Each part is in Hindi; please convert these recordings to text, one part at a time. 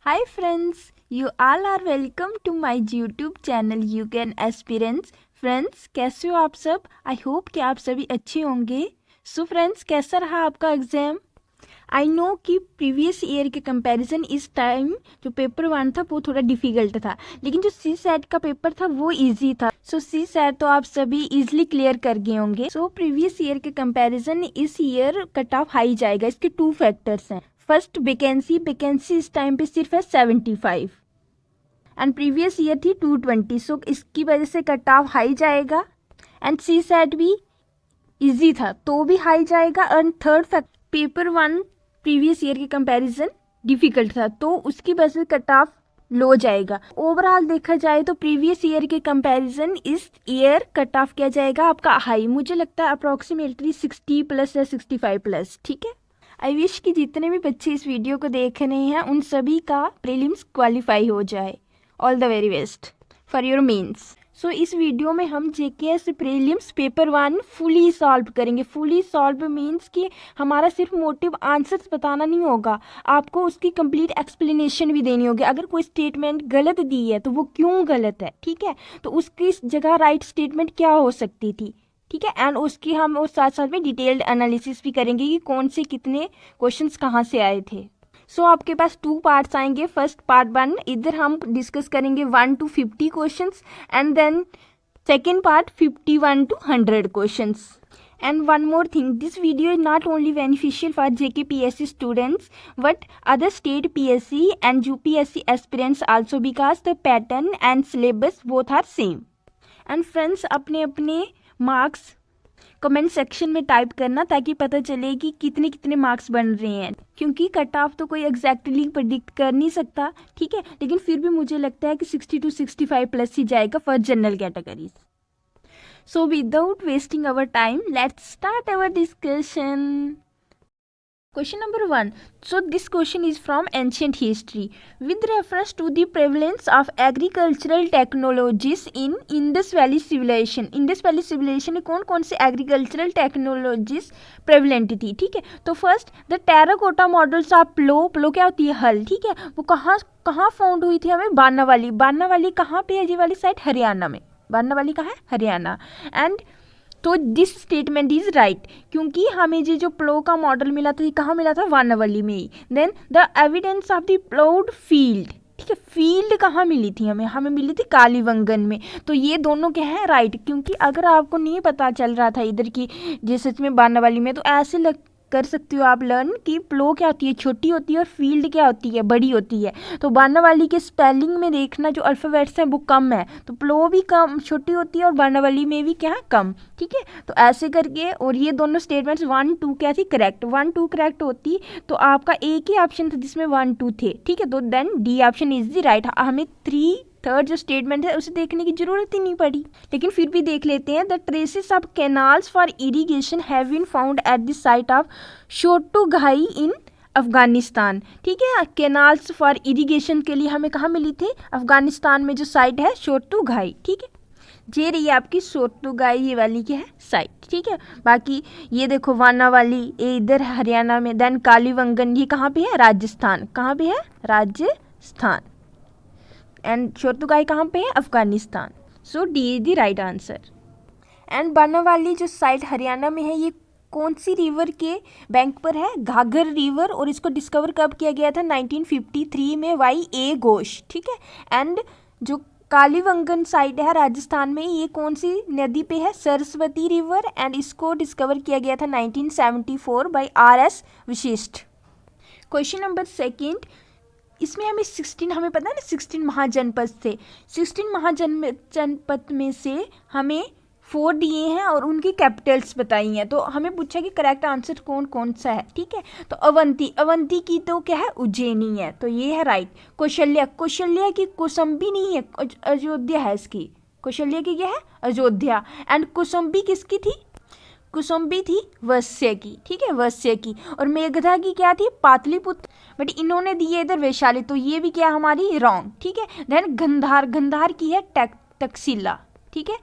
Hi friends, you all are welcome to my YouTube channel You Can Experience। Friends कैसे हो आप सब? आई होप कि आप सभी अच्छे होंगे। सो फ्रेंड्स कैसा रहा आपका एग्ज़ाम? आई नो कि प्रीवियस ईयर के कंपैरिजन इस टाइम जो पेपर 1 था वो थोड़ा डिफ़िकल्ट था, लेकिन जो सी सैट का पेपर था वो इजी था। सो सी सैट तो आप सभी इजीली क्लियर कर गए होंगे। सो प्रीवियस ईयर के कंपैरिजन इस ईयर कट ऑफ हाई जाएगा। इसके 2 फैक्टर्स हैं। फर्स्ट वैकेंसी इस टाइम पे सिर्फ है 75 एंड प्रीवियस ईयर थी 220। सो इसकी वजह से कट ऑफ हाई जाएगा एंड सी सैट भी इजी था तो भी हाई जाएगा। And third fact, paper 1 previous year के कंपैरिजन डिफिकल्ट था तो उसकी वजह से कट ऑफ लो जाएगा। ओवरऑल देखा जाए तो प्रीवियस ईयर के कंपैरिजन इस ईयर कट ऑफ किया जाएगा आपका हाई। मुझे लगता है अप्रॉक्सीमेटली 60 प्लस या 65 प्लस। ठीक है, आई विश कि जितने भी बच्चे इस वीडियो को देख रहे हैं उन सभी का प्रीलिम्स क्वालिफाई हो जाए। All the very best for your mains. So इस वीडियो में हम JKS prelims paper 1 fully solve करेंगे। फुली सॉल्व मीन्स कि हमारा सिर्फ मोटिव आंसर्स बताना नहीं होगा, आपको उसकी कंप्लीट एक्सप्लेनेशन भी देनी होगी। अगर कोई स्टेटमेंट गलत दी है तो वो क्यों गलत है, ठीक है, तो उसकी जगह राइट स्टेटमेंट क्या हो सकती थी, ठीक है, एंड उसकी हम और साथ साथ में डिटेल्ड एनालिसिस भी करेंगे कि कौन से कितने क्वेश्चंस कहाँ से आए थे। सो आपके पास 2 पार्ट्स आएंगे। फर्स्ट पार्ट 1 इधर हम डिस्कस करेंगे 1 to 50 questions and then second part 51 to 100 questions. And one more thing, this video is not only beneficial for JKPSC students but other state PSC and UPSC aspirants also because the pattern and syllabus both are same. And friends अपने अपने मार्क्स कमेंट सेक्शन में टाइप करना ताकि पता चले कि कितने कितने मार्क्स बन रहे हैं, क्योंकि कट ऑफ तो कोई एग्जैक्टली प्रेडिक्ट कर नहीं सकता, ठीक है, लेकिन फिर भी मुझे लगता है कि 60 to 65 प्लस ही जाएगा for general categories. So without wasting our time let's start our discussion. Question number 1. So this question is from ancient history. With reference to the prevalence of agricultural technologies in Indus Valley civilization. Indus Valley civilization में कौन कौन से agricultural technologies prevalent थी, ठीक है। तो first the terracotta models of plow क्या होती है, हल, ठीक है, वो कहाँ फाउंड हुई थी हमें, बानावाली कहाँ पे है, ये वाली साइड हरियाणा में, बानावाली कहाँ है, हरियाणा। एंड तो दिस स्टेटमेंट इज राइट क्योंकि हमें ये जो प्लो का मॉडल मिला था ये कहाँ मिला था, वानावली में ही। Then the evidence of the ploughed field, ठीक है, फील्ड कहाँ मिली थी हमें मिली थी कालीवंगन में। तो ये दोनों क्या है, राइट, क्योंकि अगर आपको नहीं पता चल रहा था इधर की जे सच में बानावाली में, तो ऐसे कर सकते हो आप लर्न कि प्लो क्या होती है, छोटी होती है, और फील्ड क्या होती है, बड़ी होती है। तो बानावाली के स्पेलिंग में देखना जो अल्फ़ाबेट्स हैं वो कम है, तो प्लो भी कम छोटी होती है और बानावाली में भी क्या है, कम, ठीक है। तो ऐसे करके, और ये दोनों स्टेटमेंट्स 1 2 क्या थी, करेक्ट, 1 2 करेक्ट होती तो आपका एक ही ऑप्शन था जिसमें 1 2 थे, ठीक है, तो then D option is the right. हमें 3 जो स्टेटमेंट है उसे देखने की जरूरत ही नहीं पड़ी, लेकिन फिर भी देख लेते हैं। The traces of canals for irrigation have been found at the site of शोटुगाई इन अफगानिस्तान, ठीक है। कैनाल्स फॉर इरीगेशन के लिए हमें कहाँ मिली थी, अफगानिस्तान में जो साइट है शोटुगाई, ठीक है, ये रही आपकी शोटुगाई, ये वाली क्या है, साइट, ठीक है। बाकी ये देखो वानावाली ये इधर हरियाणा में, देन कालीवंगन ये कहाँ पे है, राजस्थान, कहाँ पे है, राजस्थान, एंड शोटुगाई कहाँ पे है, Afghanistan. So D is the right answer. And Banawali जो साइट हरियाणा में है ये कौन सी रिवर के बैंक पर है, घाघर रिवर, और इसको डिस्कवर कब किया गया था, 1953 में, वाई ए घोष, ठीक है। एंड जो कालीवंगन साइट है राजस्थान में ये कौन सी नदी पे है, सरस्वती रिवर, एंड इसको डिस्कवर किया गया था 1974 by RS Vashishtha. Question number 2, इसमें हमें 16, हमें पता है ना 16 महाजनपद थे, 16 महाजनपद में से हमें 4 दिए हैं और उनकी कैपिटल्स बताई हैं। तो हमें पूछा कि करेक्ट आंसर कौन कौन सा है, ठीक है। तो अवंती की तो क्या है, उज्जैनी है, तो ये है राइट। कौशल्या की कौसंबी नहीं है, अयोध्या है इसकी, कौशल्या की क्या है, अयोध्या। एंड कौसंबी किसकी थी, कुसुम्बी थी वश्य की, ठीक है, वश्य की। और मेघधा की क्या थी, पाटलिपुत्र, बट इन्होंने दी है इधर वैशाली, तो ये भी क्या हमारी रॉन्ग, ठीक है। देन गंधार की है तक्षशिला, ठीक है,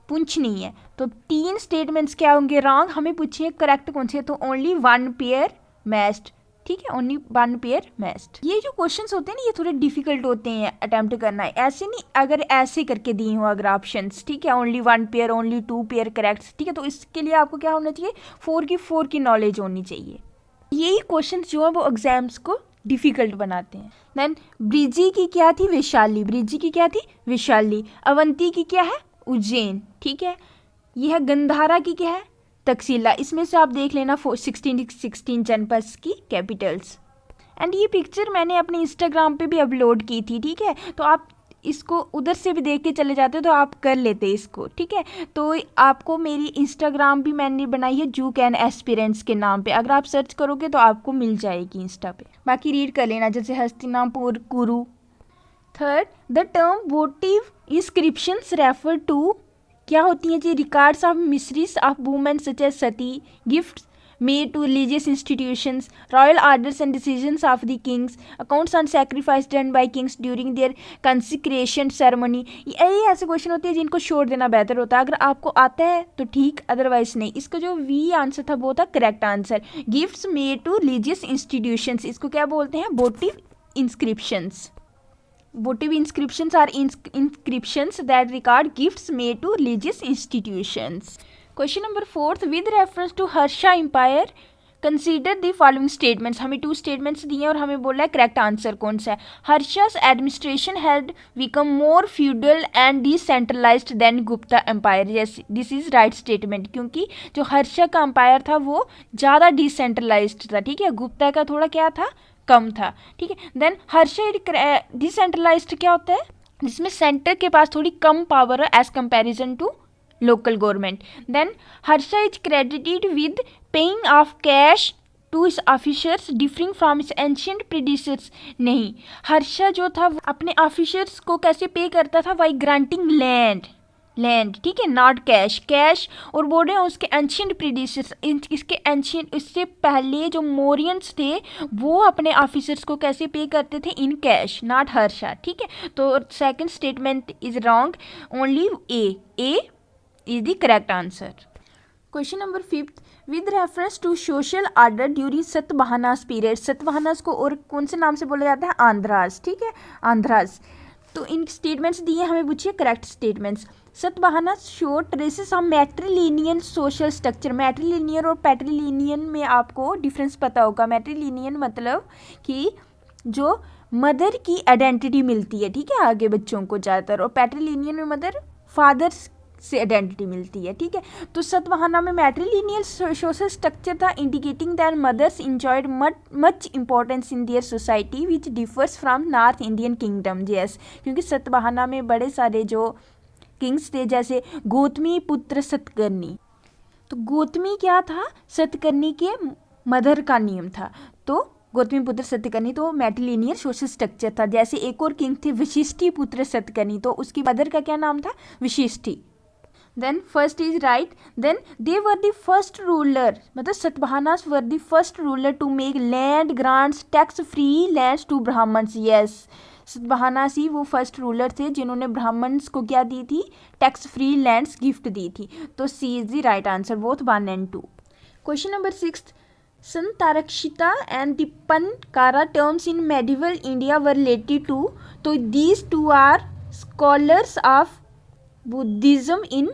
पुंछ नहीं है। तो 3 स्टेटमेंट्स क्या होंगे, रॉन्ग। हमें पूछिए करेक्ट कौन से, तो ओनली 1 पेयर मैच्ड, ठीक है, ओनली 1 पेयर मैच्ड। ये जो क्वेश्चंस होते हैं ना, ये थोड़े डिफिकल्ट होते हैं अटेम्प्ट करना है। ऐसे नहीं, अगर ऐसे करके दिए हो अगर ऑप्शंस, ठीक है, only 1 pair, only 2 pair correct, ठीक है, तो इसके लिए आपको क्या होना चाहिए, 4 की नॉलेज होनी चाहिए। यही क्वेश्चन जो है वो एग्जाम्स को डिफिकल्ट बनाते हैं। देन ब्रिजी की क्या थी, वैशाली। ब्रिजी की क्या थी, वैशाली। अवंती की क्या है, उज्जैन। ठीक है, यह है गंधारा की क्या है, तक्षशिला। इसमें से आप देख लेना 16 जनपद की कैपिटल्स। एंड ये पिक्चर मैंने अपने इंस्टाग्राम पे भी अपलोड की थी, ठीक है, तो आप इसको उधर से भी देख के चले जाते तो आप कर लेते इसको, ठीक है। तो आपको मेरी इंस्टाग्राम भी मैंने बनाई है जूक एंड एस्पिरेंट्स के नाम पे, अगर आप सर्च करोगे तो आपको मिल जाएगी इंस्टा पे। बाकी रीड कर लेना, जैसे Hastinapur, Kuru. Third, the term votive inscriptions refer to, क्या होती हैं जी, records of mysteries of women such as sati, gifts made to religious institutions, royal orders and decisions of the kings, accounts on sacrifice done by kings during their consecration ceremony। ये ऐसे क्वेश्चन होते हैं जिनको छोड़ देना बेहतर होता है। अगर आपको आता है तो ठीक, अदरवाइज नहीं। इसका जो वी आंसर था वो था correct answer. Gifts made to religious institutions, इसको क्या बोलते हैं, votive inscriptions. Votive inscriptions are inscriptions that record gifts made to religious institutions. Question number 4, with reference to Harsha Empire, consider the following statements। हमें 2 statements दिए हैं और हमें बोला है करेक्ट आंसर कौन सा है। Harsha's administration had become more feudal and decentralized than Gupta Empire। yes, this is right statement, क्योंकि जो हर्षा का अंपायर था वो ज़्यादा डिसेंट्रलाइज्ड था, ठीक है, गुप्ता का थोड़ा क्या था, कम था, ठीक है। देन हर्षा डिसेंट्रलाइज्ड क्या होता है, जिसमें सेंटर के पास थोड़ी कम पावर है as comparison to local government. Then Harsha is credited with paying of cash to his officers differing from his ancient predecessors. नहीं, हर्षा जो था वो अपने ऑफिसर्स को कैसे पे करता था, बाई ग्रांटिंग लैंड, ठीक है, नॉट कैश। और बोल रहे हैं उसके एंशियंट प्रीडिसेसर्स, इसके एंशियंट, इससे पहले जो मोरियंस थे वो अपने ऑफिसर्स को कैसे पे करते थे, इन कैश, नॉट हर्षा, ठीक है। तो second statement is wrong, only A is the correct answer. Question number 5, with reference to social order during Satavahanas period. Satavahanas को और कौन से नाम से बोला जाता है, आंध्रास, ठीक है, आंध्रास। तो इन स्टेटमेंट्स दिए, हमें पूछिए correct statements. Satavahanas show traces of matrilineal social structure. Matrilineal और पैट्रिलिनियन में आपको डिफरेंस पता होगा। मैट्रिलिनियन मतलब कि जो मदर की आइडेंटिटी मिलती है, ठीक है, आगे बच्चों को ज़्यादातर, और पैट्रिलिनियन में मदर फादर्स से आइडेंटिटी मिलती है, ठीक है। तो सतवाहना में मैट्रिलिनियल सोशल स्ट्रक्चर था, indicating that mothers enjoyed much importance in their society which differs from north Indian kingdom. Yes, क्योंकि सतवाहना में बड़े सारे जो किंग्स थे, जैसे गौतमी पुत्र सतकर्णी। तो गौतमी क्या था, सतकर्णी के मदर का नेम था, तो गौतमी पुत्र सतकर्णी, तो मैट्रिलिनियल सोशल स्ट्रक्चर था। जैसे एक और किंग थे वशिष्ठी पुत्र सतकर्णी, तो उसकी मदर का क्या नाम था, Vasishthi. Then first is right. Then they were the first ruler, मतलब Satavahanas were the first ruler to make land grants tax free lands to Brahmins. Yes, Satavahanas ही वो फर्स्ट रूलर थे जिन्होंने ब्राह्मण्स को क्या दी थी, टैक्स फ्री लैंड्स गिफ्ट दी थी। तो C is the right answer, both 1 and 2। Question number 6, Santarakshita and Dipankara terms in medieval India were related to. तो these 2 are scholars of Buddhism in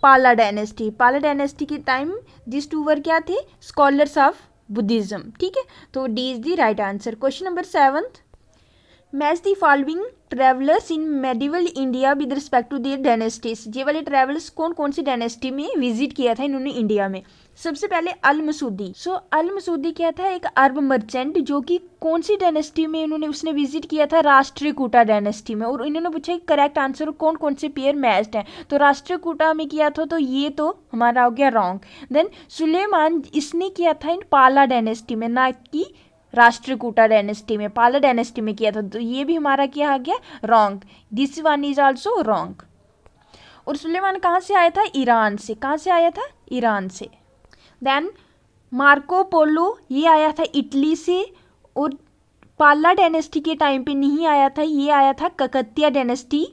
Pala dynasty. पाला डायनेस्टी के टाइम दिस 2 वर क्या थे, स्कॉलर्स ऑफ बुद्धिज्म, ठीक है। तो D is the right answer. Question number 7, match the following travellers in medieval India with respect to their dynasties. ये वाले ट्रेवलर्स कौन कौन सी डायनेस्टी में विजिट किया था इन्होंने इंडिया में। सबसे पहले अल मसूदी। अल मसूदी क्या था, एक अरब मर्चेंट, जो कि कौन सी डायनेस्टी में उसने विजिट किया था, राष्ट्रकूटा डायनेस्टी में। और इन्होंने पूछा कि करेक्ट आंसर कौन कौन से पेयर मैच्ड हैं, तो राष्ट्रकूटा में किया था, तो ये तो हमारा हो गया रॉन्ग। देन सुलेमान, इसने किया था इन पाला डायनेस्टी में, ना कि राष्ट्रकूटा डायनेस्टी में, पाला डायनेस्टी में किया था, तो ये भी हमारा क्या आ गया, wrong. This 1 is also wrong. और सुलेमान कहाँ से आया था, ईरान से। कहाँ से आया था, ईरान से। देन मार्को पोलो, ये आया था इटली से, और पाला डायनेस्टी के टाइम पे नहीं आया था, ये आया था ककतिया डायनेस्टी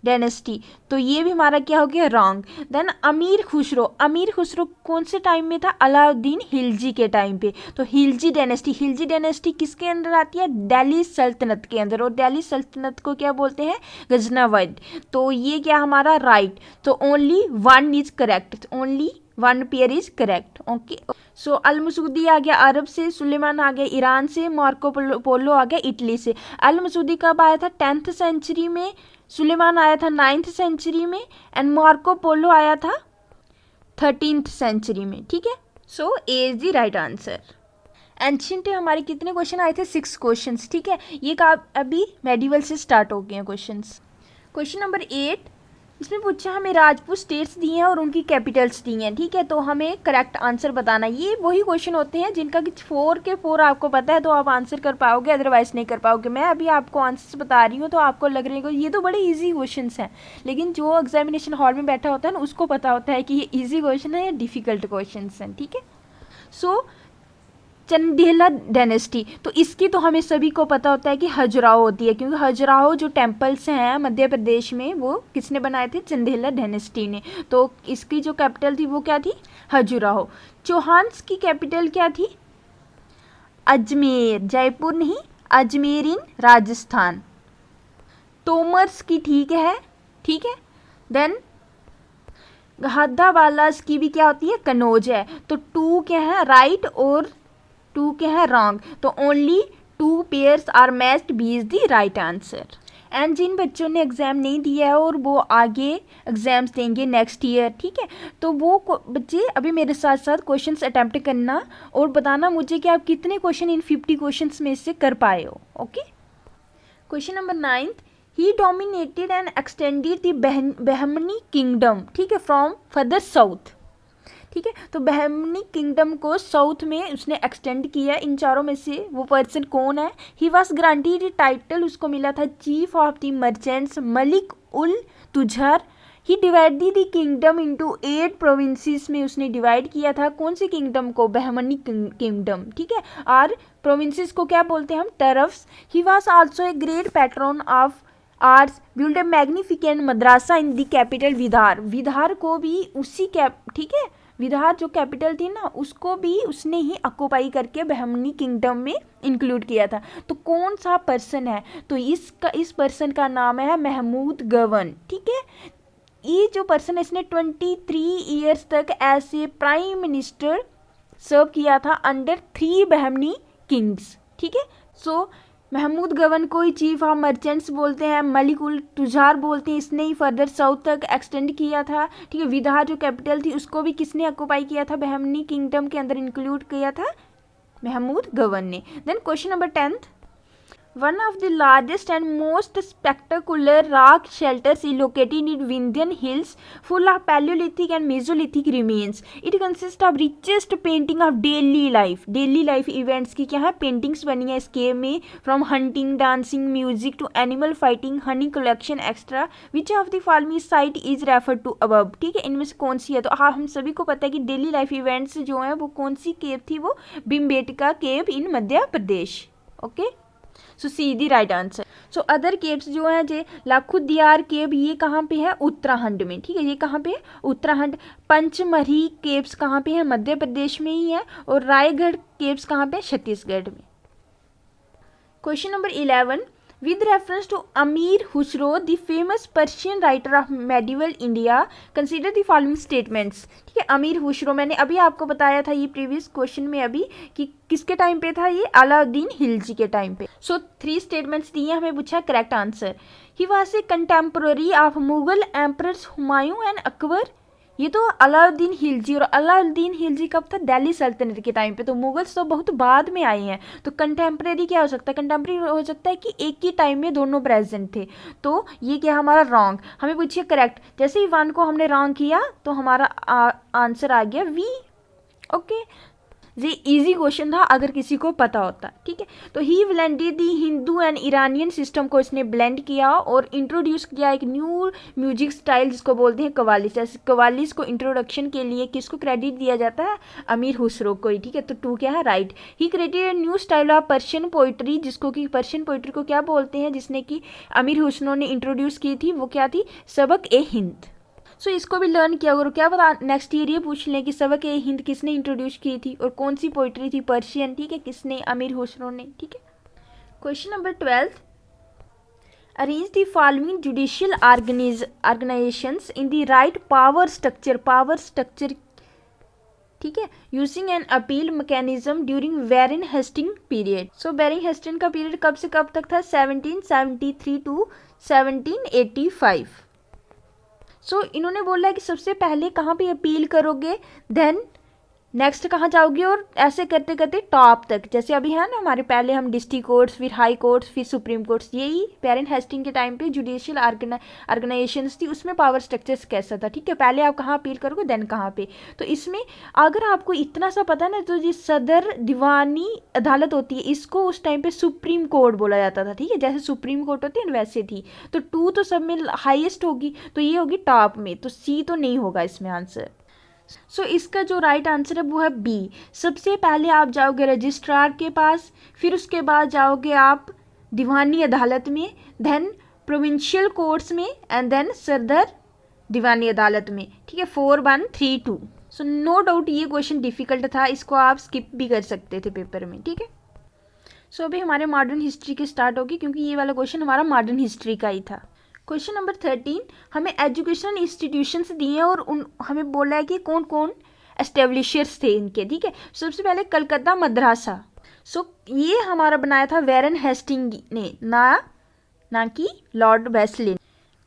डायनेस्टी, तो ये भी हमारा क्या हो गया रॉन्ग। देन अमीर खुसरो, अमीर खुसरो कौन से टाइम में था, अलाउद्दीन खिलजी के टाइम पे। तो खिलजी डायनेस्टी, खिलजी डायनेस्टी किसके अंदर आती है, दिल्ली सल्तनत के अंदर, और दिल्ली सल्तनत को क्या बोलते हैं, गजनविद। तो ये क्या हमारा राइट, तो only one is correct, only one pair is correct. Okay, so Al Masudi आ गया अरब से, सुलेमान आ गया ईरान से, मार्को पोलो आ गया इटली से। अल मसूदी कब आया था, 10th सेंचुरी में, सुलेमान आया था 9th सेंचुरी में, एंड मार्को पोलो आया था 13th सेंचुरी में। ठीक है, so A is the right answer. Ancient हमारे कितने क्वेश्चन आए थे, 6 क्वेश्चंस। ठीक है, ये का अभी मेडिवल से स्टार्ट हो गए हैं क्वेश्चंस। क्वेश्चन नंबर 8, इसमें पूछा हमें राजपूत स्टेट्स दिए हैं और उनकी कैपिटल्स दी हैं। ठीक है, तो हमें करेक्ट आंसर बताना। ये वही क्वेश्चन होते हैं जिनका कि 4 के 4 आपको पता है तो आप आंसर कर पाओगे, अदरवाइज नहीं कर पाओगे। मैं अभी आपको आंसर बता रही हूँ तो आपको लग रही है ये तो बड़े इजी क्वेश्चंस हैं, लेकिन जो एग्जामिनेशन हॉल में बैठा होता है ना उसको पता होता है कि ये इजी क्वेश्चन है या डिफिकल्ट क्वेश्चन हैं। ठीक है, सो चंदेला डायनेस्टी, तो इसकी तो हमें सभी को पता होता है कि खजुराहो होती है, क्योंकि खजुराहो जो टेम्पल्स हैं मध्य प्रदेश में वो किसने बनाए थे, चंदेला डायनेस्टी ने। तो इसकी जो कैपिटल थी वो क्या थी, खजुराहो। चौहान्स की कैपिटल क्या थी, अजमेर, जयपुर नहीं, अजमेर इन राजस्थान। तोमर्स की ठीक है। देन गहादावालास की भी क्या होती है, कनौज है। तो 2 क्या है राइट और 2 क्या है रॉन्ग, तो only 2 pairs are matched, B is the right answer. And जिन बच्चों ने एग्ज़ाम नहीं दिया है और वो आगे एग्ज़ाम्स देंगे नेक्स्ट ईयर, ठीक है, तो वो बच्चे अभी मेरे साथ साथ क्वेश्चंस अटैम्प्ट करना और बताना मुझे कि आप कितने क्वेश्चन इन 50 क्वेश्चंस में से कर पाए हो। Okay, question number 9, he dominated and extended the Bahmani kingdom, ठीक है, फ्रॉम फर्दर साउथ। ठीक है, तो बहमनी किंगडम को साउथ में उसने एक्सटेंड किया। इन चारों में से वो पर्सन कौन है, ही वॉज ग्रांटेड टाइटल, उसको मिला था chief of the merchants Malik ul Tujjar. He divided the kingdom into 8 provinces में उसने डिवाइड किया था। कौन से किंगडम को, बहमनी किंगडम। ठीक है, और प्रोविंसेस को क्या बोलते हैं हम, tarafs. He was also a great patron of arts, build a magnificent madrasa in the capital Bidar. Bidar को भी उसी ठीक है, विधार जो कैपिटल थी ना उसको भी उसने ही ऑक्युपाई करके बहमनी किंगडम में इंक्लूड किया था। तो कौन सा पर्सन है, तो इस पर्सन का नाम है महमूद गवन। ठीक है, ये जो पर्सन है इसने 23 ईयर्स तक एज ए प्राइम मिनिस्टर सर्व किया था अंडर 3 बहमनी किंग्स। ठीक है, सो महमूद गवन को ही चीफ ऑफ मर्चेंट्स बोलते हैं, मलिक उल तुजार बोलते हैं, इसने ही फर्दर साउथ तक एक्सटेंड किया था। ठीक है, विधार जो कैपिटल थी उसको भी किसने ऑक्युपाई किया था, बहमनी किंगडम के अंदर इंक्लूड किया था महमूद गवन ने। Then question number 10, one of the largest and most spectacular rock shelters is located in Vindhyan Hills, full of Paleolithic and Mesolithic remains. It consists of richest painting of daily life. Daily life events की क्या है, पेंटिंग्स बनी है इस केव में, from hunting, dancing, music to animal fighting, honey collection extra. Which of the following site is refer to above. ठीक है, इनमें से कौन सी है, तो हाँ हम सभी को पता है कि डेली लाइफ इवेंट्स जो हैं वो कौन सी केव थी, वो Bhimbetka cave in Madhya Pradesh. Okay, so C the right answer. So other caves जो हैं जे लाखुदियार केव, ये कहाँ पे है, उत्तराखंड में। ठीक है, ये कहाँ पे है, उत्तराखंड। पंचमढ़ी केव्स कहाँ पे है, मध्य प्रदेश में ही है। और रायगढ़ केव्स कहाँ पे, छत्तीसगढ़ में। Question number 11, with reference to Amir Khusro, the famous Persian writer of medieval India, consider the following statements। ठीक है, अमीर खुसरो मैंने अभी आपको बताया था ये प्रीवियस क्वेश्चन में अभी कि किसके टाइम पे था, ये अलाउद्दीन खिलजी के टाइम पे। सो 3 स्टेटमेंट्स दिए, हमें पूछा correct answer. He was a contemporary of Mughal emperors Humayun and Akbar. ये तो अलाउद्दीन खिलजी, और अलाउद्दीन खिलजी कब था, दिल्ली सल्तनत के टाइम पे। तो मुगल्स तो बहुत बाद में आए हैं, तो कंटेम्प्रेरी क्या हो सकता है, कंटेम्प्रेरी हो सकता है कि एक ही टाइम में दोनों प्रेजेंट थे। तो ये क्या हमारा रॉन्ग, हमें पूछिए करेक्ट। जैसे ही 1 को हमने रॉन्ग किया तो हमारा आंसर आ गया वी। ओके, ये इजी क्वेश्चन था अगर किसी को पता होता, ठीक है। तो he blended the Hindu and Iranian system को इसने ब्लेंड किया और इंट्रोड्यूस किया एक न्यू म्यूजिक स्टाइल जिसको बोलते हैं कव्वालीस। ऐसे कव्वालीस को इंट्रोडक्शन के लिए किसको क्रेडिट दिया जाता है? अमीर खुसरो को ही, ठीक है। तो 2 क्या है? Right. He created a new style of Persian poetry, जिसको कि पर्शियन पोइट्री को क्या बोलते हैं, जिसने कि अमीर खुसरो ने इंट्रोड्यूस की थी, वो क्या थी? सबक ए हिंद। सो इसको भी लर्न किया करो। क्या पता नेक्स्ट ईयर ये पूछ लें कि सबक ए हिंद किसने इंट्रोड्यूस की थी और कौन सी पोइट्री थी? पर्शियन, ठीक है। किसने? अमीर खुसरो ने, ठीक है। Question number 12, arrange the following judicial organisations in the right power structure, ठीक है, using an appeal mechanism during Warren Hasting period. So Warren Hasting का पीरियड कब से कब तक था? 1773 टू 1785। सो इन्होंने बोला है कि सबसे पहले कहाँ पे अपील करोगे, देन नेक्स्ट कहाँ जाओगे, और ऐसे करते करते टॉप तक। जैसे अभी है ना हमारे, पहले हम डिस्ट्रिक्ट कोर्ट्स, फिर हाई कोर्ट्स, फिर सुप्रीम कोर्ट्स। यही वैरेन हेस्टिंग के टाइम पे जुडिशियल ऑर्गेनाइजेशंस थी, उसमें पावर स्ट्रक्चर्स कैसा था, ठीक है। पहले आप कहाँ अपील करोगे, देन कहाँ पे। तो इसमें अगर आपको इतना सा पता है ना, तो ये सदर दीवानी अदालत होती है, इसको उस टाइम पे सुप्रीम कोर्ट बोला जाता था, ठीक है। जैसे सुप्रीम कोर्ट होती है ना वैसे थी। तो 2 तो सब में हाईएस्ट होगी, तो ये होगी टॉप में, तो सी तो नहीं होगा इसमें आंसर। सो इसका जो राइट आंसर है वो है बी। सबसे पहले आप जाओगे रजिस्ट्रार के पास, फिर उसके बाद जाओगे आप दीवानी अदालत में, देन प्रोविंशियल कोर्ट्स में, एंड देन सदर दीवानी अदालत में, ठीक है। 4132। सो नो डाउट ये क्वेश्चन डिफिकल्ट था, इसको आप स्किप भी कर सकते थे पेपर में, ठीक है। सो अभी हमारे मॉडर्न हिस्ट्री की स्टार्ट होगी, क्योंकि ये वाला क्वेश्चन हमारा मॉडर्न हिस्ट्री का ही था। क्वेश्चन नंबर 13, हमें एजुकेशनल इंस्टीट्यूशंस दिए हैं और उन हमें बोला है कि कौन कौन एस्टेब्लिशर्स थे इनके, ठीक है। सबसे पहले कलकत्ता मद्रासा। सो ये हमारा बनाया था वैरेन हेस्टिंग ने, ना कि लॉर्ड वेस्ले।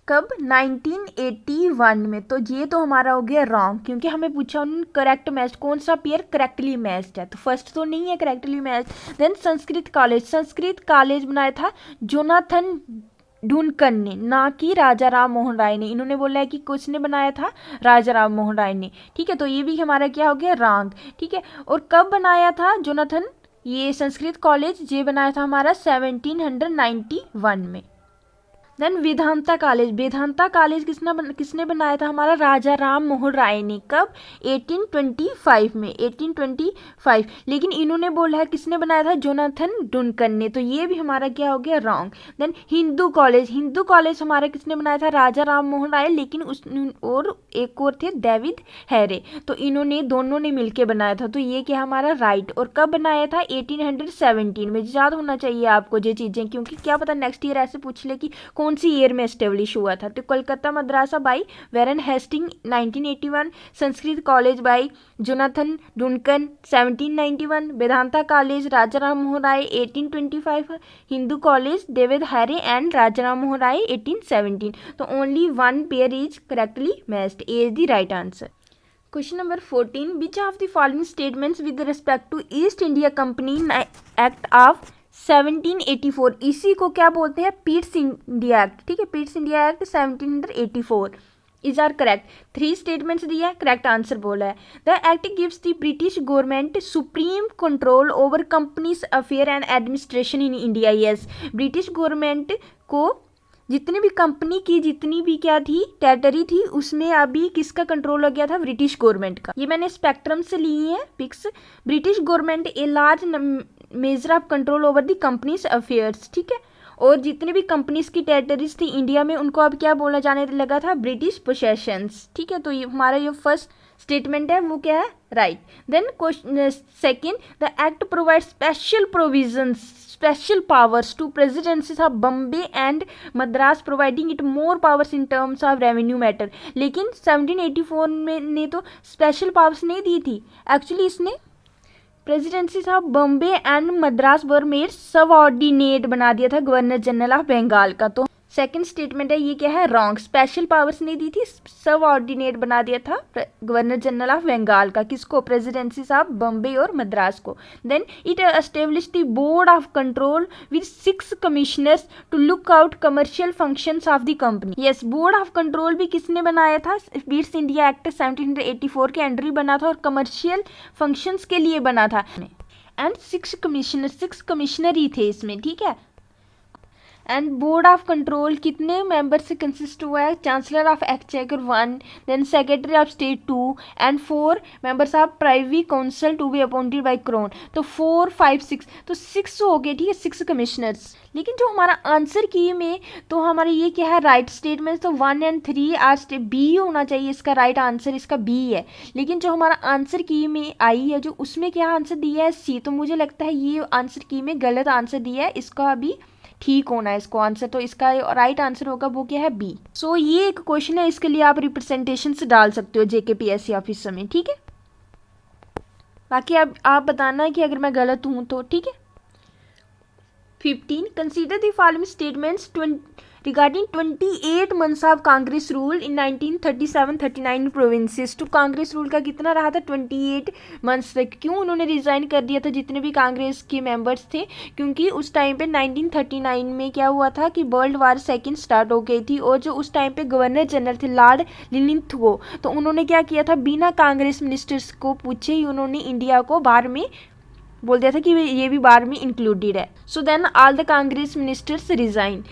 कब? 1981 में। तो ये तो हमारा हो गया रॉन्ग, क्योंकि हमें पूछा उन्होंने करेक्ट मैच, कौन सा पेयर करेक्टली मैच्ड है, तो फर्स्ट तो नहीं है correctly matched. Then Sanskrit college बनाया था जोनाथन डुनकन ने, ना कि राजा राम मोहन राय ने। इन्होंने बोला है कि किसने बनाया था? राजा राम मोहन राय ने, ठीक है। तो ये भी हमारा क्या हो गया? रॉन्ग, ठीक है। और कब बनाया था जोनाथन ये संस्कृत कॉलेज? ये बनाया था हमारा 1791 में। देन वेदांता कॉलेज किसने बनाया था? हमारा राजा राम मोहन राय ने। कब? 1825 में, 1825। लेकिन इन्होंने बोला है किसने बनाया था? जोनाथन डुनकन ने। तो ये भी हमारा क्या हो गया? रॉन्ग। देन हिंदू कॉलेज हमारा किसने बनाया था? राजा राम मोहन राय, लेकिन और एक और थे डेविड हैरे, तो इन्होंने दोनों ने मिलकर बनाया था। तो ये क्या हमारा राइट। और कब बनाया था? 1817 में। याद होना चाहिए आपको ये चीज़ें, क्योंकि क्या पता नेक्स्ट ईयर ऐसे पूछ ले कि कौन सी ईयर में एस्टेब्लिश हुआ था। तो Calcutta Madrasa by Warren Hastings 1981, Sanskrit college by Jonathan Duncan 1791, Vedanta college Raja Ram Mohan Roy 1825, Hindu college David Hare and Raja Ram Mohan Roy 1817। तो only 1 pair is correctly matched, A is the right answer. Question number 14, which of the following statements with respect to East India Company Act of 1784, इसी को क्या बोलते हैं? पीट्स इंडिया एक्ट, ठीक है। Pitt's India act 1784 is are correct. 3 statements दिया है, करेक्ट आंसर बोला है। The act gives the British government supreme control over company's affair and administration in India. Yes, British government को जितनी भी कंपनी की जितनी भी क्या थी टेरिटरी थी, उसमें अभी किसका कंट्रोल हो गया था? ब्रिटिश गवर्नमेंट का। ये मैंने स्पेक्ट्रम से ली है पिक्स। British government a large measure of control over the company's affairs, ठीक है। और जितनी भी कंपनीज की टेरिटरीज थी इंडिया में, उनको अब क्या बोला जाने लगा था? ब्रिटिश पोसेशंस, ठीक है। तो ये हमारा जो फर्स्ट स्टेटमेंट है वो क्या है? Right. Then question second, the act provide special powers to presidencies of Bombay and Madras, providing it more powers in terms of revenue matter। लेकिन 1784 में ने तो स्पेशल पावर्स नहीं दी थी, एक्चुअली इसने presidencies of Bombay and Madras were made subordinate बना दिया था गवर्नर जनरल ऑफ बंगाल का। तो सेकंड स्टेटमेंट है, ये क्या है, रॉन्ग। स्पेशल पावर्स नहीं दी थी, सब ऑर्डिनेट बना दिया था गवर्नर जनरल ऑफ बंगाल का, किसको, प्रेसिडेंसीज ऑफ बॉम्बे और मद्रास को। Then it establish the board of control with 6 commissioners to look out commercial functions of the company. Yes, board of control भी किसने बनाया था, ईस्ट इंडिया एक्ट 1784 के अंडर ही बना था और कमर्शियल फंक्शंस के लिए बना था। एंड 6 कमिश्नर ही थे इसमें, ठीक है। एंड बोर्ड ऑफ कंट्रोल कितने मेंबर से कंसिस्ट हुआ है, chancellor of exchequer 1, then secretary of state 2 and 4 members of privy council to be appointed by crown. तो 4, 5, 6, तो 6 हो गए, ठीक है, 6 कमिश्नर्स। लेकिन जो हमारा आंसर की में, तो हमारे ये क्या है, राइट स्टेटमेंट, तो 1 और 3 आज बी होना चाहिए, इसका राइट आंसर इसका बी है। लेकिन जो हमारा आंसर की में आई है, जो उसमें क्या आंसर दिया है, सी। तो मुझे लगता है ये आंसर की में गलत आंसर दिया है, इसका अभी ठीक होना है इसको आंसर, तो इसका राइट आंसर होगा वो क्या है, बी। सो ये एक क्वेश्चन है, इसके लिए आप रिप्रेजेंटेशन से डाल सकते हो JKPSC ऑफिस में, ठीक है। बाकी आप बताना कि अगर मैं गलत हूं तो, ठीक है। 15 consider the following statements regarding 28 months of Congress rule in 1937-39 provinces। तो कांग्रेस रूल का कितना रहा था, 28 मंथ्स तक। क्यों उन्होंने रिजाइन कर दिया था जितने भी कांग्रेस के मेंबर्स थे, क्योंकि उस टाइम पे 1939 में क्या हुआ था कि वर्ल्ड वार सेकेंड स्टार्ट हो गई थी, और जो उस टाइम पे गवर्नर जनरल थे लॉर्ड लिनथ्रो, तो उन्होंने क्या किया था, बिना कांग्रेस मिनिस्टर्स को पूछे ही उन्होंने इंडिया को बार में बोल दिया था कि ये भी बार में इंक्लूडेड है। So then all the Congress ministers resign.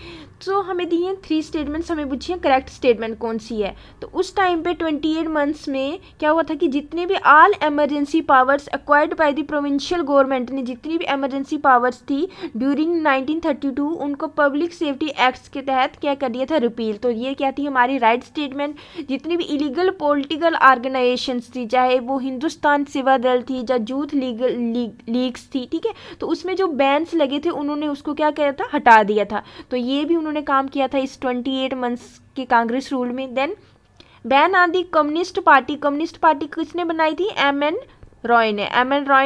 तो हमें दी हैं 3 स्टेटमेंट्स, हमें पूछिए करेक्ट स्टेटमेंट कौन सी है। तो उस टाइम पे 28 मंथ्स में क्या हुआ था कि जितने भी all emergency powers acquired by the provincial government ने, जितनी भी एमरजेंसी पावर्स थी ड्यूरिंग 1932, उनको पब्लिक सेफ्टी एक्ट्स के तहत क्या कर दिया था, रिपील। तो ये क्या थी हमारी राइट स्टेटमेंट। जितनी भी इलीगल पॉलिटिकल ऑर्गेनाइजेशंस थी, चाहे वो हिंदुस्तान सेवा दल थी या यूथ लीग्स थी, ठीक है, तो उसमें जो बैन्स लगे थे उन्होंने उसको क्या किया था, हटा दिया था। तो ये भी उन्होंने काम किया था इस 28 मंथ्स के कांग्रेस रूल में। Then ban on the communist party किसने बनाई थी, MN रॉय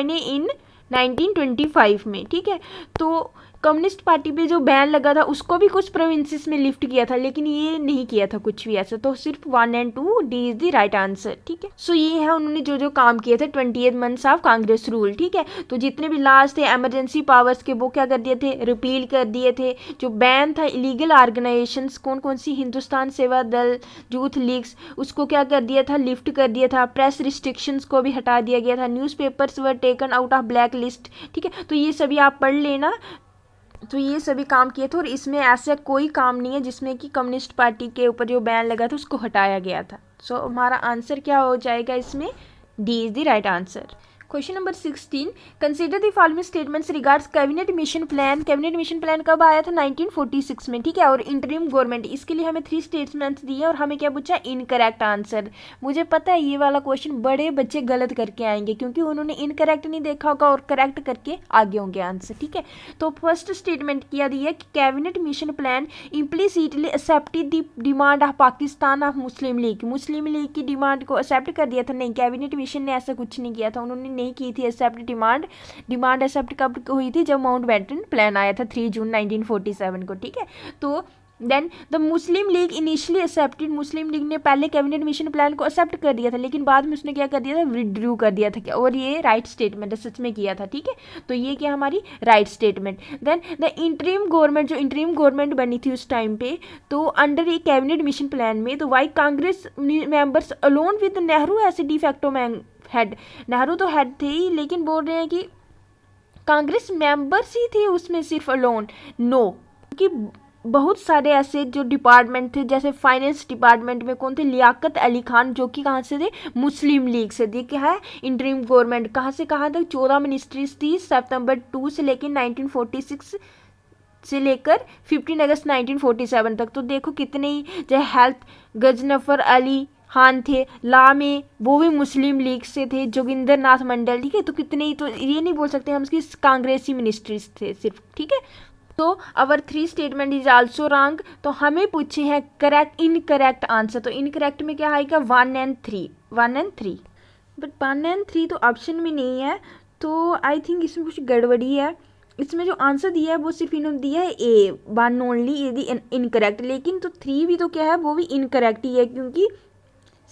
ने इन 1925 में, ठीक है। तो कम्युनिस्ट पार्टी पे जो बैन लगा था उसको भी कुछ प्रोविंसेस में लिफ्ट किया था, लेकिन ये नहीं किया था कुछ भी ऐसा। तो सिर्फ 1 और 2, D is the right answer, ठीक है। सो ये है उन्होंने जो काम किए थे 28 मंथ्स ऑफ कांग्रेस रूल, ठीक है। तो जितने भी लास्ट थे एमरजेंसी पावर्स के, वो क्या कर दिए थे, रिपील कर दिए थे। जो बैन था इलीगल ऑर्गेनाइजेशंस, कौन सी, हिंदुस्तान सेवा दल, यूथ लीग्स, उसको क्या कर दिया था, लिफ्ट कर दिया था। प्रेस रिस्ट्रिक्शंस को भी हटा दिया गया था। Newspapers were taken out of black list, ठीक है। तो ये सभी आप पढ़ लेना। तो ये सभी काम किए थे, और इसमें ऐसा कोई काम नहीं है जिसमें कि कम्युनिस्ट पार्टी के ऊपर जो बैन लगा था उसको हटाया गया था। सो हमारा आंसर क्या हो जाएगा इसमें, D is the right answer. Question number 16, consider the following statements regards cabinet mission plan. Cabinet mission plan कब आया था, 1946 में, ठीक है। और इंटरिम गवर्नमेंट, इसके लिए हमें 3 स्टेटमेंट्स दिए और हमें क्या पूछा, इनकरेक्ट आंसर। मुझे पता है ये वाला क्वेश्चन बड़े बच्चे गलत करके आएंगे, क्योंकि उन्होंने इनकरेक्ट नहीं देखा होगा और करेक्ट करके आगे होंगे आंसर, ठीक है। तो फर्स्ट स्टेटमेंट किया दिया कि cabinet mission plan implicitly accepted the demand of Pakistan of Muslim League की डिमांड को एक्सेप्ट कर दिया था। नहीं, कैबिनेट मिशन ने ऐसा कुछ नहीं किया था, उन्होंने नहीं की थी एक्सेप्ट डिमांड एक्सेप्ट कब हुई थी, जब माउंटबेटन प्लान आया था 3 जून 1947 को, ठीक है। तो then the Muslim League initially accepted, Muslim League ने पहले कैबिनेट मिशन प्लान को एक्सेप्ट कर दिया था, लेकिन बाद में उसने क्या कर दिया था, विड्रू कर दिया था। और ये राइट स्टेटमेंट है, सच में किया था, ठीक है। तो ये क्या हमारी right statement. Then the interim government, जो इंटरिम गवर्नमेंट बनी थी उस टाइम पे, तो under a cabinet mission plan में, तो वाई Congress members alone with Nehru as a de facto head. Nehru तो हेड थे ही, लेकिन बोल रहे हैं कि कांग्रेस मेंबर्स ही थे उसमें सिर्फ अलोन, नो, कि बहुत सारे ऐसे जो डिपार्टमेंट थे, जैसे फाइनेंस डिपार्टमेंट में कौन थे, लियाकत अली खान, जो कि कहाँ से थे, मुस्लिम लीग से थे। क्या है, इंटरिम गवर्नमेंट कहाँ से कहाँ तक, 14 मिनिस्ट्रीज थी, सितंबर 2 से लेकर 1946 से लेकर 15 अगस्त 1947 तक। तो देखो कितने ही, जैसे हेल्थ गजनफर अली खान थे, ला में वो भी मुस्लिम लीग से थे, जोगिंदर नाथ मंडल, ठीक है। तो कितने ही, तो ये नहीं बोल सकते हम इसकी कांग्रेसी मिनिस्ट्रीज थे सिर्फ, ठीक है। तो अवर 3 स्टेटमेंट इज आल्सो रॉन्ग। तो हमें पूछे हैं करेक्ट इनकरेक्ट आंसर। तो इनकरेक्ट में क्या आएगा, 1 और 3, 1 और 3, बट 1 और 3 तो ऑप्शन में नहीं है, तो आई थिंक इसमें कुछ गड़बड़ी है। इसमें जो आंसर दिया है वो सिर्फ इन्होंने दिया है ए, वन ओनली यदि इनकरेक्ट, लेकिन तो 3 भी तो क्या है, वो भी इनकरेक्ट ही है, क्योंकि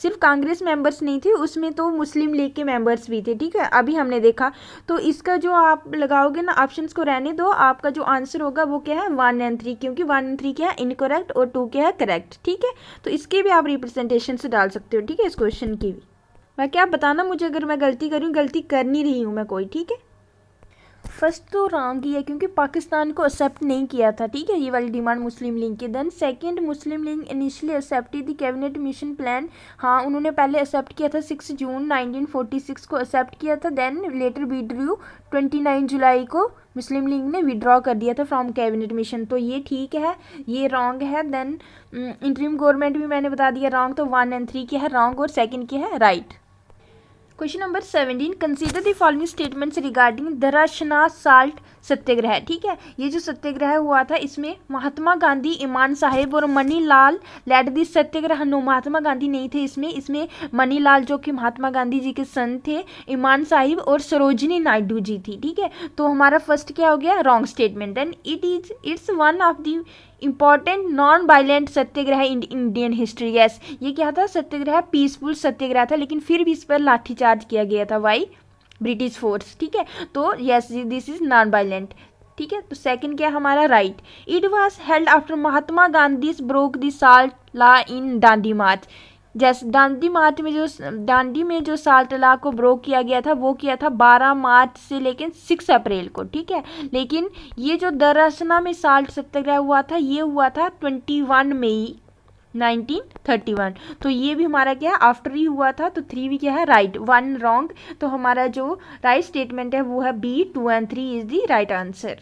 सिर्फ कांग्रेस मेंबर्स नहीं थे उसमें, तो मुस्लिम लीग के मेंबर्स भी थे। ठीक है, अभी हमने देखा, तो इसका जो आप लगाओगे ना, ऑप्शंस को रहने दो, आपका जो आंसर होगा वो क्या है 1 और 3, क्योंकि 1 और 3 क्या है इनकरेक्ट और 2 क्या है करेक्ट। ठीक है, तो इसके भी आप रिप्रेजेंटेशन से डाल सकते हो। ठीक है, इस क्वेश्चन की भी मैं क्या बताना मुझे अगर मैं गलती करूँ, गलती कर नहीं रही हूँ मैं कोई। ठीक है, फर्स्ट तो रॉन्ग ही है क्योंकि पाकिस्तान को एक्सेप्ट नहीं किया था। ठीक है, ये वाली डिमांड मुस्लिम लीग की। Then second, Muslim League initially accepted the cabinet mission plan. हाँ, उन्होंने पहले एक्सेप्ट किया था, 6 जून 1946 को एक्सेप्ट किया था। देन लेटर विड्रू 29 जुलाई को मुस्लिम लीग ने विड्रॉ कर दिया था फ्रॉम कैबिनेट मिशन। तो ये ठीक है, ये रॉन्ग है। देन इंटरिम गवर्नमेंट भी मैंने बता दिया रॉन्ग, तो 1 और 3 क्या है रॉन्ग और 2 क्या है right. Question number 17, consider the following statements regarding Dharasana salt satyagraha. ठीक है, ये जो सत्याग्रह हुआ था इसमें महात्मा गांधी, इमाम साहिब और Manilal led the satyagraha. No, Mahatma Gandhi नहीं थे इसमें मनीलाल जो कि महात्मा गांधी जी के सन थे, इमाम साहिब और सरोजिनी नायडू जी थी। ठीक है, तो हमारा फर्स्ट क्या हो गया wrong statement. Then it's one of the important non violent satyagraha in Indian history. Yes, ये क्या था सत्याग्रह, पीसफुल सत्याग्रह था, लेकिन फिर भी इस पर लाठीचार्ज किया गया था। वाई? British force. ठीक है, तो yes this is non violent. ठीक है, तो 2 क्या हमारा right. It was held after Mahatma Gandhi broke the salt law in Dandi march. जैसे दांडी मार्च में दांडी में जो साल्ट लॉ को ब्रोक किया गया था वो किया था 12 मार्च से लेकिन 6 अप्रैल को। ठीक है, लेकिन ये जो दरासना में साल्ट सत्याग्रह हुआ था ये हुआ था 21 मई 1931। तो ये भी हमारा क्या है आफ्टर ही हुआ था, तो 3 भी क्या है राइट, 1 रॉन्ग। तो हमारा जो राइट स्टेटमेंट है वो है बी, 2 और 3 is the right answer.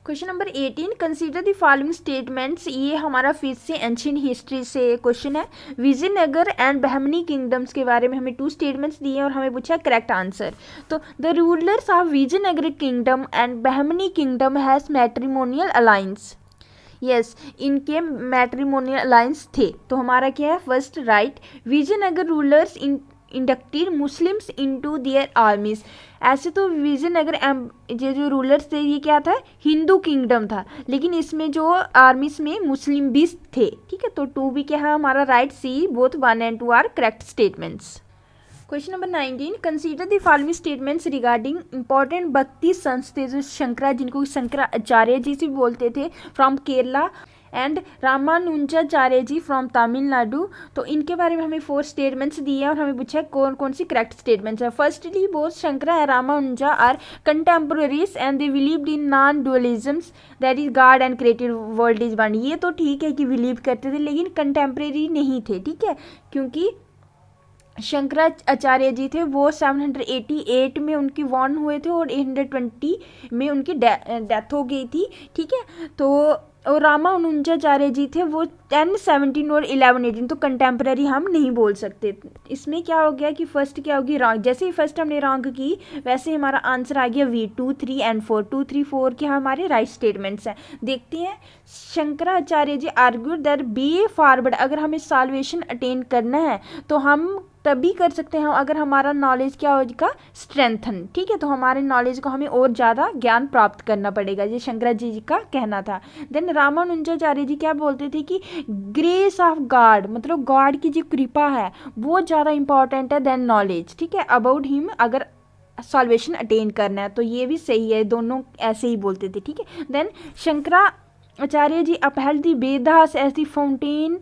Question number 18, consider the following statements. ये हमारा फिर से एंशिएंट हिस्ट्री से क्वेश्चन है। विजयनगर एंड बहमनी किंगडम्स के बारे में हमें 2 स्टेटमेंट्स दिए और हमें पूछा करेक्ट आंसर। तो the rulers of Vijayanagar kingdom and Bahmani kingdom has matrimonial alliance. Yes, इनके मैट्रिमोनियल अलायंस थे। तो हमारा क्या है first right. Vijayanagar rulers inducted Muslims into their armies. ऐसे तो विजयनगर जो रूलर्स थे ये क्या था हिंदू किंगडम था, लेकिन इसमें जो आर्मीज में मुस्लिम भी थे। ठीक है, तो 2 भी क्या है हमारा राइट, सी बोथ 1 और 2 are correct statements. Question number 19, consider the following statements regarding important bhakti saints जो शंकरा, जिनको शंकराचार्य जी से बोलते थे, from Kerala and Ramanujacharya ji from Tamil Nadu. तो इनके बारे में हमें 4 स्टेटमेंट्स दिए हैं और हमें पूछा कौन कौन सी करेक्ट स्टेटमेंट्स है। Firstly both Shankara and Ramanuja are contemporaries and they believed in non dualisms, that is God and created world is one. ये तो ठीक है कि बिलीव करते थे, लेकिन कंटेम्प्रेरी नहीं थे। ठीक है, क्योंकि शंकराचार्य जी थे वो 788 में उनकी वॉर्न हुए थे और 820 में उनकी डेथ हो गई थी। ठीक है, तो और रामानुजाचार्य जी थे वो 1017 और 1118, तो कंटेम्प्रेरी हम नहीं बोल सकते। इसमें क्या हो गया कि फर्स्ट क्या होगी रॉन्ग। जैसे ही फर्स्ट हमने रॉन्ग की वैसे हमारा आंसर आ गया वी, 2, 3 और 4। 2, 3, 4 के हमारे राइट स्टेटमेंट्स हैं। देखते हैं, Shankaracharya ji argued that B forward, अगर हमें साल्वेशन अटेन करना है तो हम तभी कर सकते हैं अगर हमारा नॉलेज क्या होगा स्ट्रेंथन। ठीक है, तो हमारे नॉलेज को हमें और ज़्यादा ज्ञान प्राप्त करना पड़ेगा, ये शंकराचार्य जी का कहना था। देन रामानुजाचार्य जी क्या बोलते थे कि ग्रेस ऑफ गॉड, मतलब गॉड की जो कृपा है वो ज़्यादा इंपॉर्टेंट है देन नॉलेज। ठीक है, अबाउट हिम अगर सॉल्वेशन अटेन करना है, तो ये भी सही है, दोनों ऐसे ही बोलते थे। ठीक है, then Shankaracharya ji upheld the Vedas as the fountain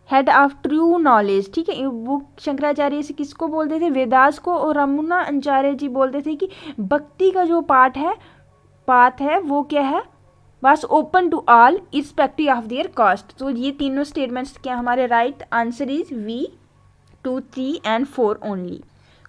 head of true knowledge. ठीक है, वो शंकराचार्य से किसको बोलते थे वेदास को, और रामानुजाचार्य जी बोलते थे कि भक्ति का जो पाथ है वो क्या है बस open to all irrespective of their caste. तो ये तीनों स्टेटमेंट्स क्या हमारे राइट आंसर इज वी, 2, 3 और 4 ओनली।